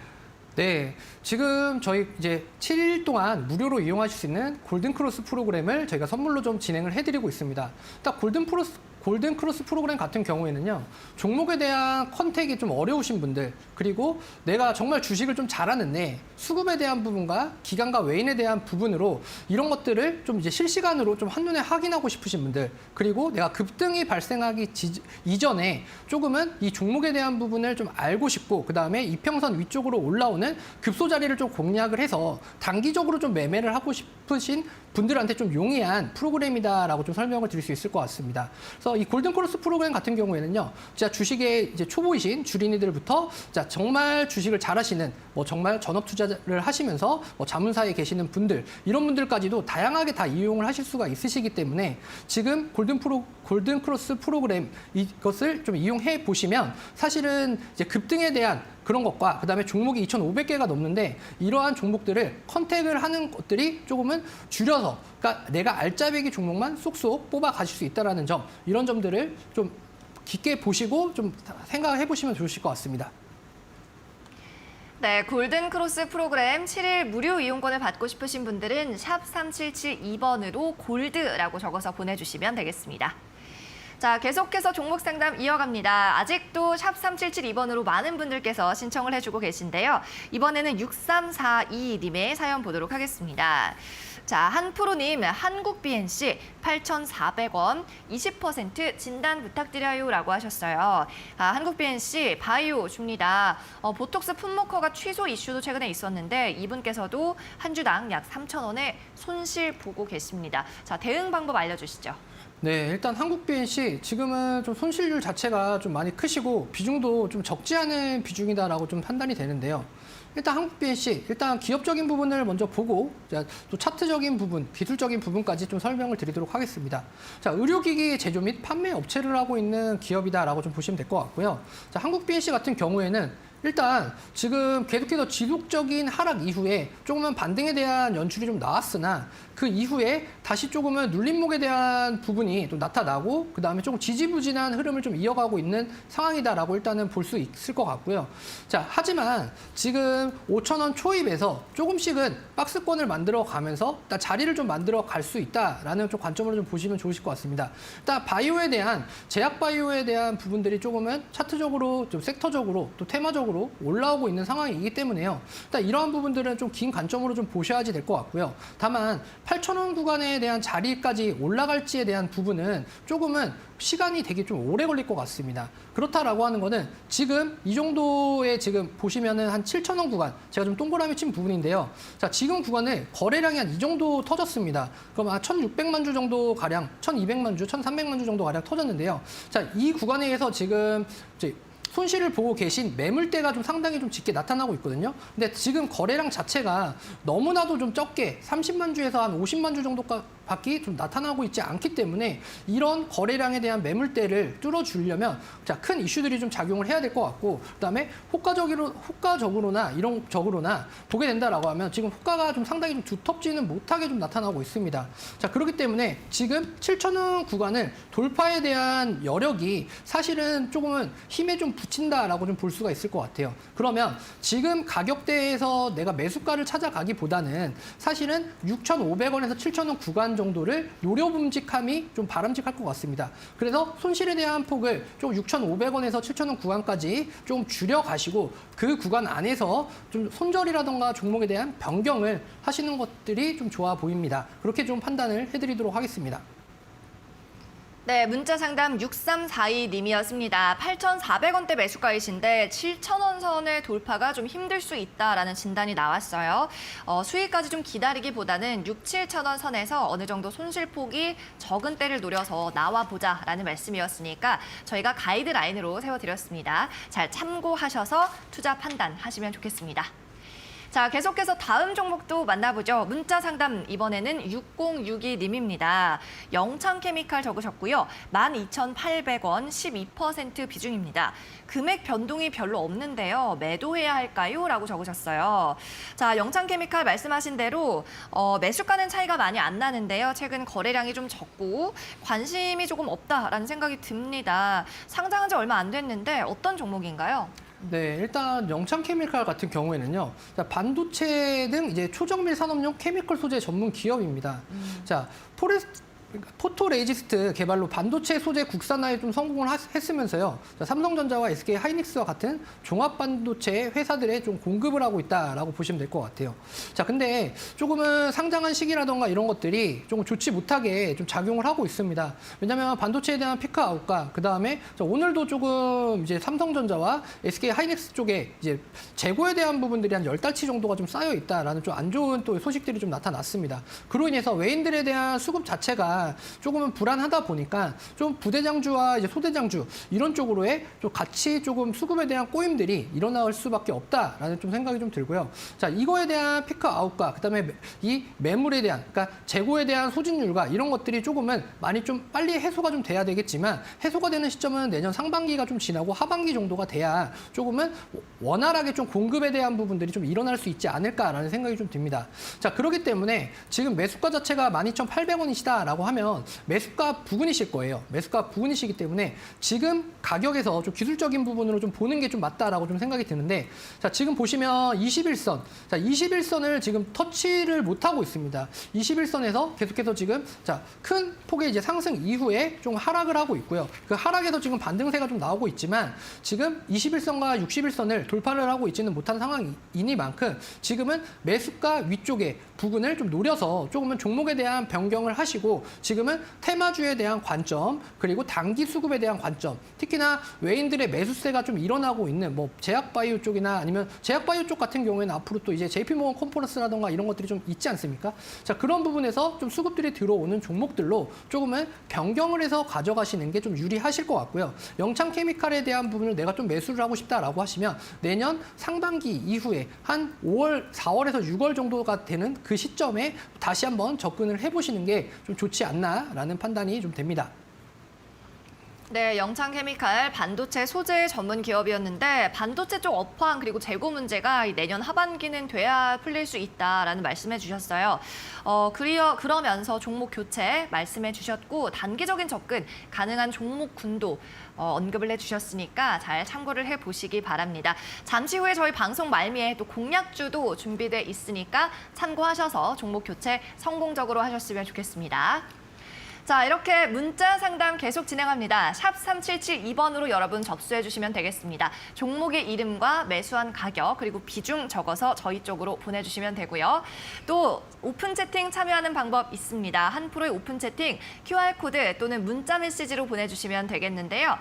네, 지금 저희 이제 7일 동안 무료로 이용하실 수 있는 골든크로스 프로그램을 저희가 선물로 좀 진행을 해드리고 있습니다. 딱 골든크로스 프로그램 같은 경우에는요, 종목에 대한 컨택이 좀 어려우신 분들, 그리고 내가 정말 주식을 좀 잘하는데 수급에 대한 부분과 기간과 외인에 대한 부분으로 이런 것들을 좀 이제 실시간으로 좀 한눈에 확인하고 싶으신 분들, 그리고 내가 급등이 발생하기 이전에 조금은 이 종목에 대한 부분을 좀 알고 싶고, 그 다음에 이평선 위쪽으로 올라오는 급소 자리를 좀 공략을 해서 단기적으로 좀 매매를 하고 싶으신 분들한테 좀 용이한 프로그램이다라고 좀 설명을 드릴 수 있을 것 같습니다. 그래서 이 골든크로스 프로그램 같은 경우에는요, 진짜 주식에 이제 초보이신 주린이들부터 자 정말 주식을 잘하시는 정말 전업 투자를 하시면서 자문사에 계시는 분들, 이런 분들까지도 다양하게 다 이용을 하실 수가 있으시기 때문에 지금 골든크로스 프로그램 이것을 좀 이용해 보시면 사실은 이제 급등에 대한 그런 것과 그다음에 종목이 2,500개가 넘는데 이러한 종목들을 컨택을 하는 것들이 조금은 줄여서, 그러니까 내가 알짜배기 종목만 쏙쏙 뽑아 가실 수 있다는 점, 이런 점들을 좀 깊게 보시고 좀 생각을 해보시면 좋으실 것 같습니다. 네, 골든크로스 프로그램 7일 무료 이용권을 받고 싶으신 분들은 샵 3772번으로 골드라고 적어서 보내주시면 되겠습니다. 자, 계속해서 종목 상담 이어갑니다. 아직도 샵 3772번으로 많은 분들께서 신청을 해주고 계신데요. 이번에는 6342님의 사연 보도록 하겠습니다. 자, 한 프로님, 한국 BNC 8,400원 20% 진단 부탁드려요라고 하셨어요. 한국 BNC 바이오 줍니다. 보톡스 품목허가 취소 이슈도 최근에 있었는데 이분께서도 한 주당 약 3,000원의 손실 보고 계십니다. 자, 대응 방법 알려주시죠. 네, 일단 한국 BNC 지금은 좀 손실률 자체가 좀 많이 크시고 비중도 좀 적지 않은 비중이다라고 좀 판단이 되는데요. 일단 한국 BNC, 일단 기업적인 부분을 먼저 보고 또 차트적인 부분, 기술적인 부분까지 좀 설명을 드리도록 하겠습니다. 자, 의료기기 제조 및 판매 업체를 하고 있는 기업이다라고 좀 보시면 될 것 같고요. 자, 한국 BNC 같은 경우에는 일단 지금 계속해서 지속적인 하락 이후에 조금은 반등에 대한 연출이 좀 나왔으나 그 이후에 다시 조금은 눌림목에 대한 부분이 또 나타나고 그다음에 조금 지지부진한 흐름을 좀 이어가고 있는 상황이다라고 일단은 볼 수 있을 것 같고요. 자, 하지만 지금 5,000원 초입에서 조금씩은 박스권을 만들어 가면서 일단 자리를 좀 만들어 갈 수 있다라는 좀 관점으로 좀 보시면 좋으실 것 같습니다. 일단 바이오에 대한 제약 바이오에 대한 부분들이 조금은 차트적으로 좀 섹터적으로 또 테마적으로 올라오고 있는 상황이기 때문에요. 일단 이러한 부분들은 좀 긴 관점으로 좀 보셔야지 될 것 같고요. 다만 8,000원 구간에 대한 자리까지 올라갈지에 대한 부분은 조금은 시간이 되게 좀 오래 걸릴 것 같습니다. 그렇다라고 하는 거는 지금 이 정도의 지금 보시면은 한 7,000원 구간, 제가 좀 동그라미 친 부분인데요. 자, 지금 구간에 거래량이 한 이 정도 터졌습니다. 그럼 한 1,600만 주 정도 가량, 1,200만 주, 1,300만 주 정도 가량 터졌는데요. 자, 이 구간에서 지금 이제 손실을 보고 계신 매물대가 좀 상당히 좀 짙게 나타나고 있거든요. 근데 지금 거래량 자체가 너무나도 좀 적게 30만 주에서 한 50만 주 정도가 밖이 좀 나타나고 있지 않기 때문에 이런 거래량에 대한 매물대를 뚫어주려면 자, 큰 이슈들이 좀 작용을 해야 될 것 같고 그다음에 호가적으로나 이론적으로나 보게 된다라고 하면 지금 호가가 좀 상당히 좀 두텁지는 못하게 좀 나타나고 있습니다. 자, 그렇기 때문에 지금 7,000원 구간을 돌파에 대한 여력이 사실은 조금은 힘에 좀 붙인다라고 좀 볼 수가 있을 것 같아요. 그러면 지금 가격대에서 내가 매수가를 찾아가기보다는 사실은 6,500원에서 7,000원 구간 정도를 노려봄직함이 좀 바람직할 것 같습니다. 그래서 손실에 대한 폭을 좀 6,500원에서 7,000원 구간까지 좀 줄여가시고 그 구간 안에서 좀 손절이라던가 종목에 대한 변경을 하시는 것들이 좀 좋아 보입니다. 그렇게 좀 판단을 해드리도록 하겠습니다. 네, 문자 상담 6342님이었습니다. 8,400원대 매수가이신데 7,000원 선의 돌파가 좀 힘들 수 있다라는 진단이 나왔어요. 수익까지 좀 기다리기보다는 6, 7,000원 선에서 어느 정도 손실폭이 적은 때를 노려서 나와보자라는 말씀이었으니까 저희가 가이드라인으로 세워드렸습니다. 잘 참고하셔서 투자 판단하시면 좋겠습니다. 자, 계속해서 다음 종목도 만나보죠. 문자 상담 이번에는 6062님입니다. 영창케미칼 적으셨고요. 12,800원 12% 비중입니다. 금액 변동이 별로 없는데요. 매도해야 할까요? 라고 적으셨어요. 자, 영창케미칼 말씀하신 대로 매수가는 차이가 많이 안 나는데요. 최근 거래량이 좀 적고 관심이 조금 없다라는 생각이 듭니다. 상장한 지 얼마 안 됐는데 어떤 종목인가요? 네, 일단 영창케미칼 같은 경우에는요. 자, 반도체 등 이제 초정밀 산업용 케미컬 소재 전문 기업입니다. 자, 포토레지스트 개발로 반도체 소재 국산화에 좀 성공을 했으면서요. 자, 삼성전자와 SK 하이닉스와 같은 종합 반도체 회사들에 좀 공급을 하고 있다라고 보시면 될 것 같아요. 자, 근데 조금은 상장한 시기라던가 이런 것들이 조금 좋지 못하게 좀 작용을 하고 있습니다. 왜냐하면 반도체에 대한 피크 아웃과 그 다음에 오늘도 조금 이제 삼성전자와 SK 하이닉스 쪽에 이제 재고에 대한 부분들이 한 10달치 정도가 좀 쌓여 있다라는 좀 안 좋은 또 소식들이 좀 나타났습니다. 그로 인해서 외인들에 대한 수급 자체가 조금은 불안하다 보니까 좀 부대장주와 이제 소대장주 이런 쪽으로의 좀 같이 조금 수급에 대한 꼬임들이 일어날 수밖에 없다라는 좀 생각이 좀 들고요. 자, 이거에 대한 피크 아웃과 그다음에 이 매물에 대한 그러니까 재고에 대한 소진율과 이런 것들이 조금은 많이 좀 빨리 해소가 좀 돼야 되겠지만 해소가 되는 시점은 내년 상반기가 좀 지나고 하반기 정도가 돼야 조금은 원활하게 좀 공급에 대한 부분들이 좀 일어날 수 있지 않을까라는 생각이 좀 듭니다. 자, 그렇기 때문에 지금 매수가 자체가 12,800원이시다라고 하면 매수가 부근이실 거예요. 매수가 부근이시기 때문에 지금 가격에서 좀 기술적인 부분으로 좀 보는 게 좀 맞다라고 좀 생각이 드는데 자, 지금 보시면 21선. 자, 21선을 지금 터치를 못 하고 있습니다. 21선에서 계속해서 지금 자, 큰 폭의 이제 상승 이후에 좀 하락을 하고 있고요. 그 하락에서 지금 반등세가 좀 나오고 있지만 지금 21선과 61선을 돌파를 하고 있지는 못한 상황이니만큼 지금은 매수가 위쪽에 부근을 좀 노려서 조금은 종목에 대한 변경을 하시고 지금은 테마주에 대한 관점 그리고 단기 수급에 대한 관점 특히나 외인들의 매수세가 좀 일어나고 있는 뭐 제약바이오 쪽이나 아니면 제약바이오 쪽 같은 경우에는 앞으로 또 이제 JP모건 컨퍼런스라던가 이런 것들이 좀 있지 않습니까? 자, 그런 부분에서 좀 수급들이 들어오는 종목들로 조금은 변경을 해서 가져가시는 게 좀 유리하실 것 같고요. 영창케미칼에 대한 부분을 내가 좀 매수를 하고 싶다라고 하시면 내년 상반기 이후에 한 5월, 4월에서 6월 정도가 되는 그 시점에 다시 한번 접근을 해보시는 게 좀 좋지 않나라는 판단이 좀 됩니다. 네, 영창케미칼 반도체 소재 전문 기업이었는데 반도체 쪽 업황 그리고 재고 문제가 내년 하반기는 돼야 풀릴 수 있다라는 말씀해 주셨어요. 그러면서 종목 교체 말씀해 주셨고 단기적인 접근 가능한 종목군도 언급을 해주셨으니까 잘 참고를 해보시기 바랍니다. 잠시 후에 저희 방송 말미에 또 공략주도 준비돼 있으니까 참고하셔서 종목 교체 성공적으로 하셨으면 좋겠습니다. 자, 이렇게 문자 상담 계속 진행합니다. 샵 3772번으로 여러분 접수해 주시면 되겠습니다. 종목의 이름과 매수한 가격 그리고 비중 적어서 저희 쪽으로 보내주시면 되고요. 또 오픈 채팅 참여하는 방법 있습니다. 한프로의 오픈 채팅 QR코드 또는 문자 메시지로 보내주시면 되겠는데요.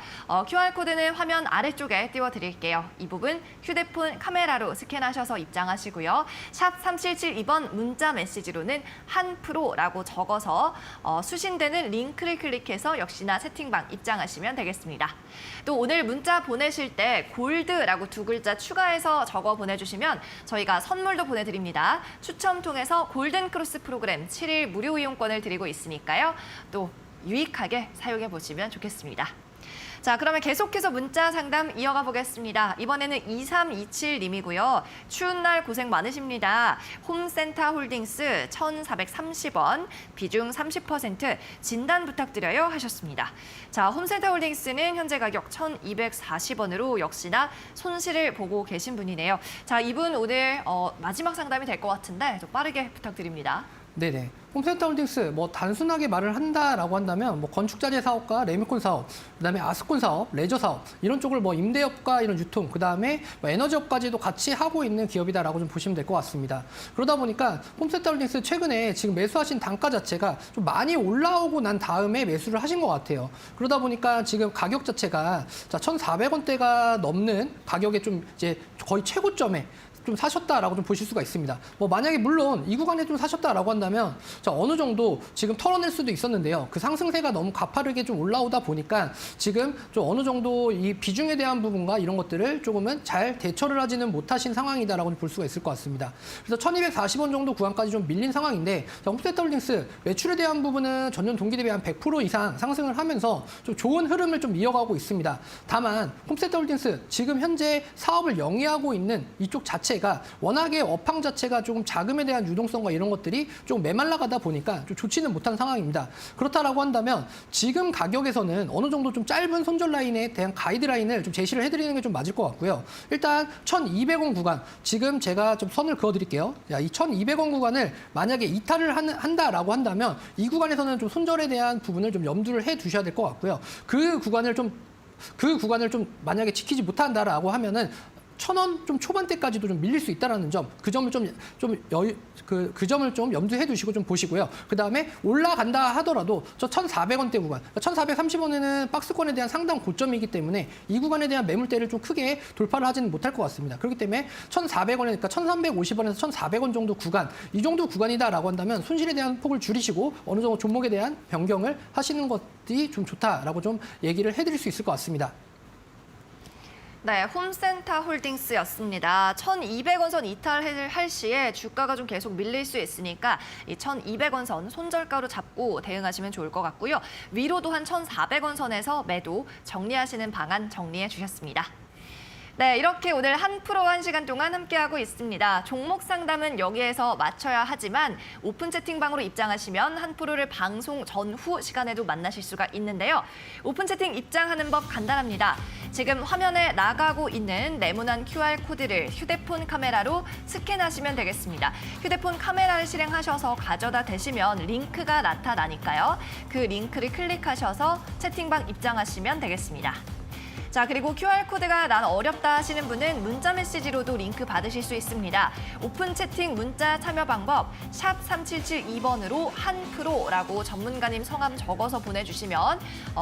QR코드는 화면 아래쪽에 띄워드릴게요. 이 부분 휴대폰 카메라로 스캔하셔서 입장하시고요. 샵 3772번 문자 메시지로는 한프로라고 적어서 수신되는 있는 링크를 클릭해서 역시나 채팅방 입장하시면 되겠습니다. 또 오늘 문자 보내실 때 골드라고 2글자 추가해서 적어 보내주시면 저희가 선물도 보내드립니다. 추첨 통해서 골든크로스 프로그램 7일 무료 이용권을 드리고 있으니까요. 또 유익하게 사용해 보시면 좋겠습니다. 자, 그러면 계속해서 문자 상담 이어가 보겠습니다. 이번에는 2327님이고요. 추운 날 고생 많으십니다. 홈센터 홀딩스 1,430원, 비중 30%, 진단 부탁드려요 하셨습니다. 자, 홈센터 홀딩스는 현재 가격 1,240원으로 역시나 손실을 보고 계신 분이네요. 자, 이분 오늘 마지막 상담이 될 것 같은데 좀 빠르게 부탁드립니다. 네네. 홈센터 홀딩스 뭐 단순하게 말을 한다라고 한다면 뭐 건축자재 사업과 레미콘 사업, 그다음에 아스콘 사업, 레저 사업 이런 쪽을 뭐 임대업과 이런 유통, 그다음에 뭐 에너지업까지도 같이 하고 있는 기업이다라고 좀 보시면 될 것 같습니다. 그러다 보니까 홈센터 홀딩스 최근에 지금 매수하신 단가 자체가 좀 많이 올라오고 난 다음에 매수를 하신 것 같아요. 그러다 보니까 지금 가격 자체가 1,400원대가 넘는 가격에 좀 이제 거의 최고점에 좀 사셨다라고 좀 보실 수가 있습니다. 뭐 만약에 물론 이 구간에 좀 사셨다라고 한다면 어느 정도 지금 털어낼 수도 있었는데요. 그 상승세가 너무 가파르게 좀 올라오다 보니까 지금 좀 어느 정도 이 비중에 대한 부분과 이런 것들을 조금은 잘 대처를 하지는 못하신 상황이다라고 볼 수가 있을 것 같습니다. 그래서 1,240원 정도 구간까지 좀 밀린 상황인데 홈센터 홀딩스 매출에 대한 부분은 전년 동기 대비 한 100% 이상 상승을 하면서 좀 좋은 흐름을 좀 이어가고 있습니다. 다만 홈센터 홀딩스 지금 현재 사업을 영위하고 있는 이쪽 자체가 워낙에 업황 자체가 조금 자금에 대한 유동성과 이런 것들이 좀 메말라가다 보니까 좀 좋지는 못한 상황입니다. 그렇다라고 한다면 지금 가격에서는 어느 정도 좀 짧은 손절 라인에 대한 가이드라인을 좀 제시를 해드리는 게 좀 맞을 것 같고요. 일단 1,200원 구간, 지금 제가 좀 선을 그어드릴게요. 이 1,200원 구간을 만약에 이탈을 한다라고 한다면 이 구간에서는 좀 손절에 대한 부분을 좀 염두를 해 두셔야 될 것 같고요. 그 구간을 좀 만약에 지키지 못한다라고 하면은 1,000원 좀 초반대까지도 좀 밀릴 수 있다는 점, 그 점을 그 점을 좀 염두해 두시고 좀 보시고요. 그 다음에 올라간다 하더라도 1,400원대 구간, 1,430원에는 박스권에 대한 상당 고점이기 때문에 이 구간에 대한 매물대를 좀 크게 돌파를 하지는 못할 것 같습니다. 그렇기 때문에 1,400원이니까 1,350원에서 1,400원 정도 구간, 이 정도 구간이다라고 한다면 손실에 대한 폭을 줄이시고 어느 정도 종목에 대한 변경을 하시는 것이 좀 좋다라고 좀 얘기를 해드릴 수 있을 것 같습니다. 네, 홈센터 홀딩스였습니다. 1,200원 선 이탈을 할 시에 주가가 좀 계속 밀릴 수 있으니까 이 1,200원 선 손절가로 잡고 대응하시면 좋을 것 같고요. 위로도 한 1,400원 선에서 매도 정리하시는 방안 정리해 주셨습니다. 네, 이렇게 오늘 한 프로와 1시간 동안 함께하고 있습니다. 종목 상담은 여기에서 마쳐야 하지만 오픈 채팅방으로 입장하시면 한 프로를 방송 전후 시간에도 만나실 수가 있는데요. 오픈 채팅 입장하는 법 간단합니다. 지금 화면에 나가고 있는 네모난 QR코드를 휴대폰 카메라로 스캔하시면 되겠습니다. 휴대폰 카메라를 실행하셔서 가져다 대시면 링크가 나타나니까요. 그 링크를 클릭하셔서 채팅방 입장하시면 되겠습니다. 자, 그리고 QR코드가 난 어렵다 하시는 분은 문자 메시지로도 링크 받으실 수 있습니다. 오픈 채팅 문자 참여 방법 샵 3772번으로 한프로라고 전문가님 성함 적어서 보내주시면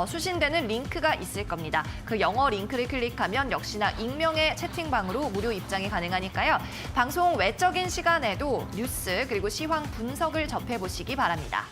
수신되는 링크가 있을 겁니다. 그 영어 링크를 클릭하면 역시나 익명의 채팅방으로 무료 입장이 가능하니까요. 방송 외적인 시간에도 뉴스 그리고 시황 분석을 접해보시기 바랍니다.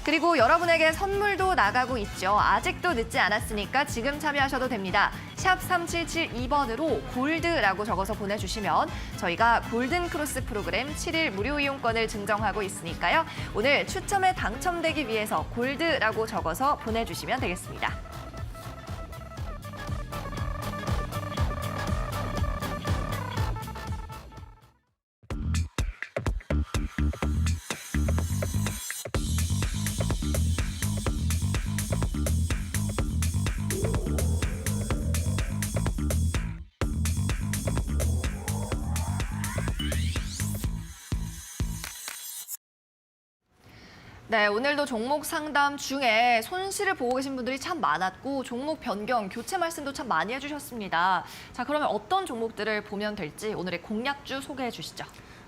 그리고 여러분에게 선물도 나가고 있죠. 아직도 늦지 않았으니까 지금 참여하셔도 됩니다. 샵 3772번으로 골드라고 적어서 보내주시면 저희가 골든크로스 프로그램 7일 무료 이용권을 증정하고 있으니까요. 오늘 추첨에 당첨되기 위해서 골드라고 적어서 보내주시면 되겠습니다. 네, 오늘도 종목 상담 중에 손실을 보고 계신 분들이 참 많았고 종목 변경, 교체 말씀도 참 많이 해주셨습니다. 자, 그러면 어떤 종목들을 보면 될지 오늘의 공략주 소개해 주시죠.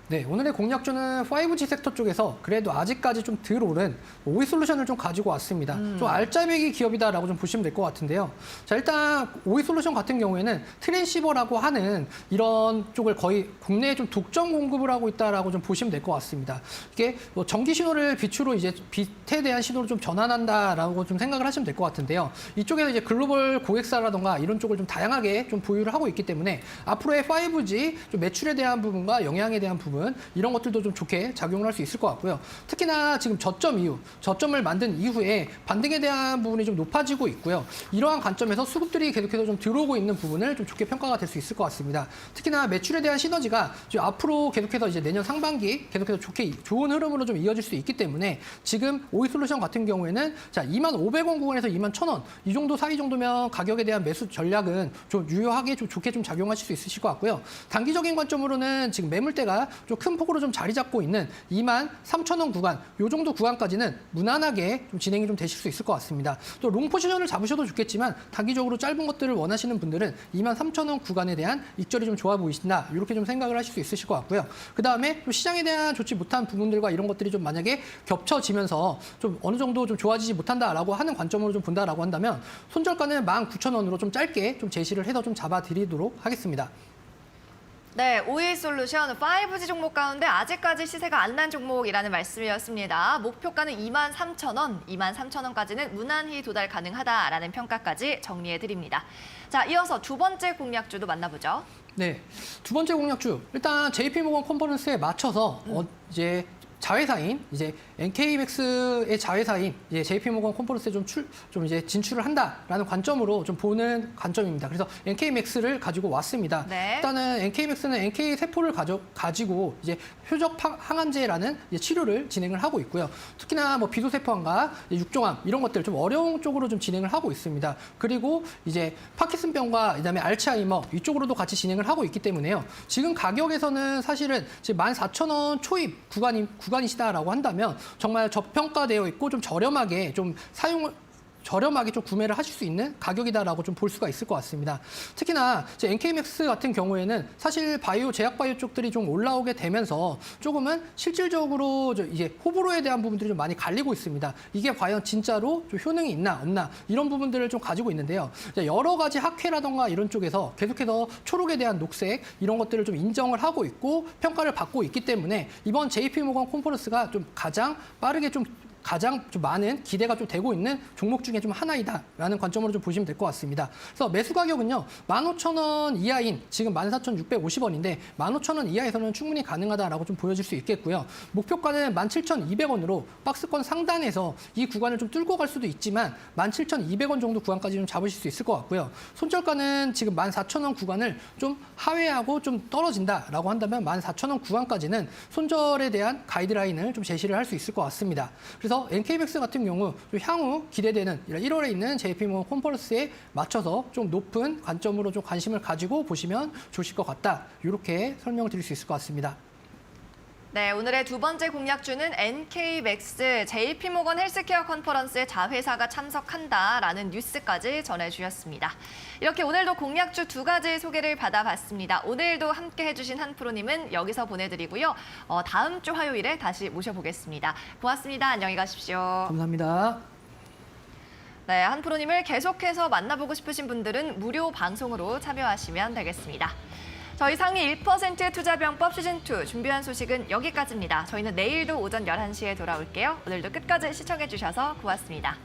네, 오늘의 공략주는 5G 섹터 쪽에서 그래도 아직까지 좀 덜 오른 오이솔루션을 좀 가지고 왔습니다. 좀 알짜배기 기업이다라고 좀 보시면 될 것 같은데요. 자, 일단 오이솔루션 같은 경우에는 트랜시버라고 하는 이런 쪽을 거의 국내에 좀 독점 공급을 하고 있다라고 좀 보시면 될 것 같습니다. 이게 뭐 전기 신호를 빛으로 이제 빛에 대한 신호를 좀 전환한다라고 좀 생각을 하시면 될 것 같은데요. 이쪽에서 이제 글로벌 고객사라던가 이런 쪽을 좀 다양하게 좀 보유를 하고 있기 때문에 앞으로의 5G 좀 매출에 대한 부분과 영향에 대한 부분 이런 것들도 좀 좋게 작용을 할 수 있을 것 같고요. 특히나 지금 저점을 만든 이후에 반등에 대한 부분이 좀 높아지고 있고요. 이러한 관점에서 수급들이 계속해서 좀 들어오고 있는 부분을 좀 좋게 평가가 될 수 있을 것 같습니다. 특히나 매출에 대한 시너지가 앞으로 계속해서 이제 내년 상반기 계속해서 좋은 흐름으로 좀 이어질 수 있기 때문에 지금 오이솔루션 같은 경우에는 자 25,000원 구간에서 21,000원 이 정도 사이 정도면 가격에 대한 매수 전략은 좀 유효하게 좀 좋게 좀 작용하실 수 있으실 것 같고요. 단기적인 관점으로는 지금 매물대가 좀 큰 폭으로 좀 자리 잡고 있는 23,000원 구간, 이 정도 구간까지는 무난하게 좀 진행이 좀 되실 수 있을 것 같습니다. 또 롱 포지션을 잡으셔도 좋겠지만 단기적으로 짧은 것들을 원하시는 분들은 23,000원 구간에 대한 익절이 좀 좋아 보이신다. 이렇게 좀 생각을 하실 수 있으실 것 같고요. 그 다음에 좀 시장에 대한 좋지 못한 부분들과 이런 것들이 좀 만약에 겹쳐지면서 좀 어느 정도 좀 좋아지지 못한다라고 하는 관점으로 좀 본다라고 한다면 손절가는 19,000원으로 좀 짧게 좀 제시를 해서 좀 잡아드리도록 하겠습니다. 네, 오이솔루션 5G 종목 가운데 아직까지 시세가 안 난 종목이라는 말씀이었습니다. 목표가는 23,000원, 23,000원까지는 무난히 도달 가능하다라는 평가까지 정리해드립니다. 자, 이어서 두 번째 공략주도 만나보죠. 네, 두 번째 공략주 일단 JP모건 컨퍼런스에 맞춰서 이제 자회사인 이제 NK맥스의 자회사인 이제 JP모건 컨퍼런스에 좀 이제 진출을 한다라는 관점으로 좀 보는 관점입니다. 그래서 NK맥스를 가지고 왔습니다. 네. 일단은 NK맥스는 NK 세포를 가지고 이제 표적 항암제라는 이제 치료를 진행을 하고 있고요. 특히나 뭐 비소세포암과 육종암 이런 것들 좀 어려운 쪽으로 좀 진행을 하고 있습니다. 그리고 이제 파킨슨병과 그다음에 알츠하이머 이쪽으로도 같이 진행을 하고 있기 때문에요. 지금 가격에서는 사실은 지금 14,000원 초입 구간이시다라고 한다면 정말 저평가되어 있고 좀 저렴하게 좀 구매를 하실 수 있는 가격이다라고 좀 볼 수가 있을 것 같습니다. 특히나 이제 NK맥스 같은 경우에는 사실 제약 바이오 쪽들이 좀 올라오게 되면서 조금은 실질적으로 이제 호불호에 대한 부분들이 좀 많이 갈리고 있습니다. 이게 과연 진짜로 좀 효능이 있나 없나 이런 부분들을 좀 가지고 있는데요. 여러 가지 학회라던가 이런 쪽에서 계속해서 초록에 대한 녹색 이런 것들을 좀 인정을 하고 있고 평가를 받고 있기 때문에 이번 JP모건 컨퍼런스가 좀 가장 많은 기대가 좀 되고 있는 종목 중에 좀 하나이다라는 관점으로 좀 보시면 될 것 같습니다. 그래서 매수 가격은요, 15,000원 이하인 지금 14,650원인데 15,000원 이하에서는 충분히 가능하다라고 좀 보여질 수 있겠고요. 목표가는 17,200원으로 박스권 상단에서 이 구간을 좀 뚫고 갈 수도 있지만 17,200원 정도 구간까지 좀 잡으실 수 있을 것 같고요. 손절가는 지금 14,000원 구간을 좀 하회하고 좀 떨어진다라고 한다면 14,000원 구간까지는 손절에 대한 가이드라인을 좀 제시를 할 수 있을 것 같습니다. 그래서 NK맥스 같은 경우 좀 향후 기대되는 1월에 있는 JP모건 컨퍼런스에 맞춰서 좀 높은 관점으로 좀 관심을 가지고 보시면 좋으실 것 같다. 이렇게 설명을 드릴 수 있을 것 같습니다. 네, 오늘의 두 번째 공략주는 NK맥스 JP모건 헬스케어 컨퍼런스에 자회사가 참석한다라는 뉴스까지 전해주셨습니다. 이렇게 오늘도 공략주 두 가지 소개를 받아봤습니다. 오늘도 함께 해주신 한 프로님은 여기서 보내드리고요. 다음 주 화요일에 다시 모셔보겠습니다. 고맙습니다. 안녕히 가십시오. 감사합니다. 네, 한 프로님을 계속해서 만나보고 싶으신 분들은 무료 방송으로 참여하시면 되겠습니다. 저희 상위 1% 투자병법 시즌2 준비한 소식은 여기까지입니다. 저희는 내일도 오전 11시에 돌아올게요. 오늘도 끝까지 시청해주셔서 고맙습니다.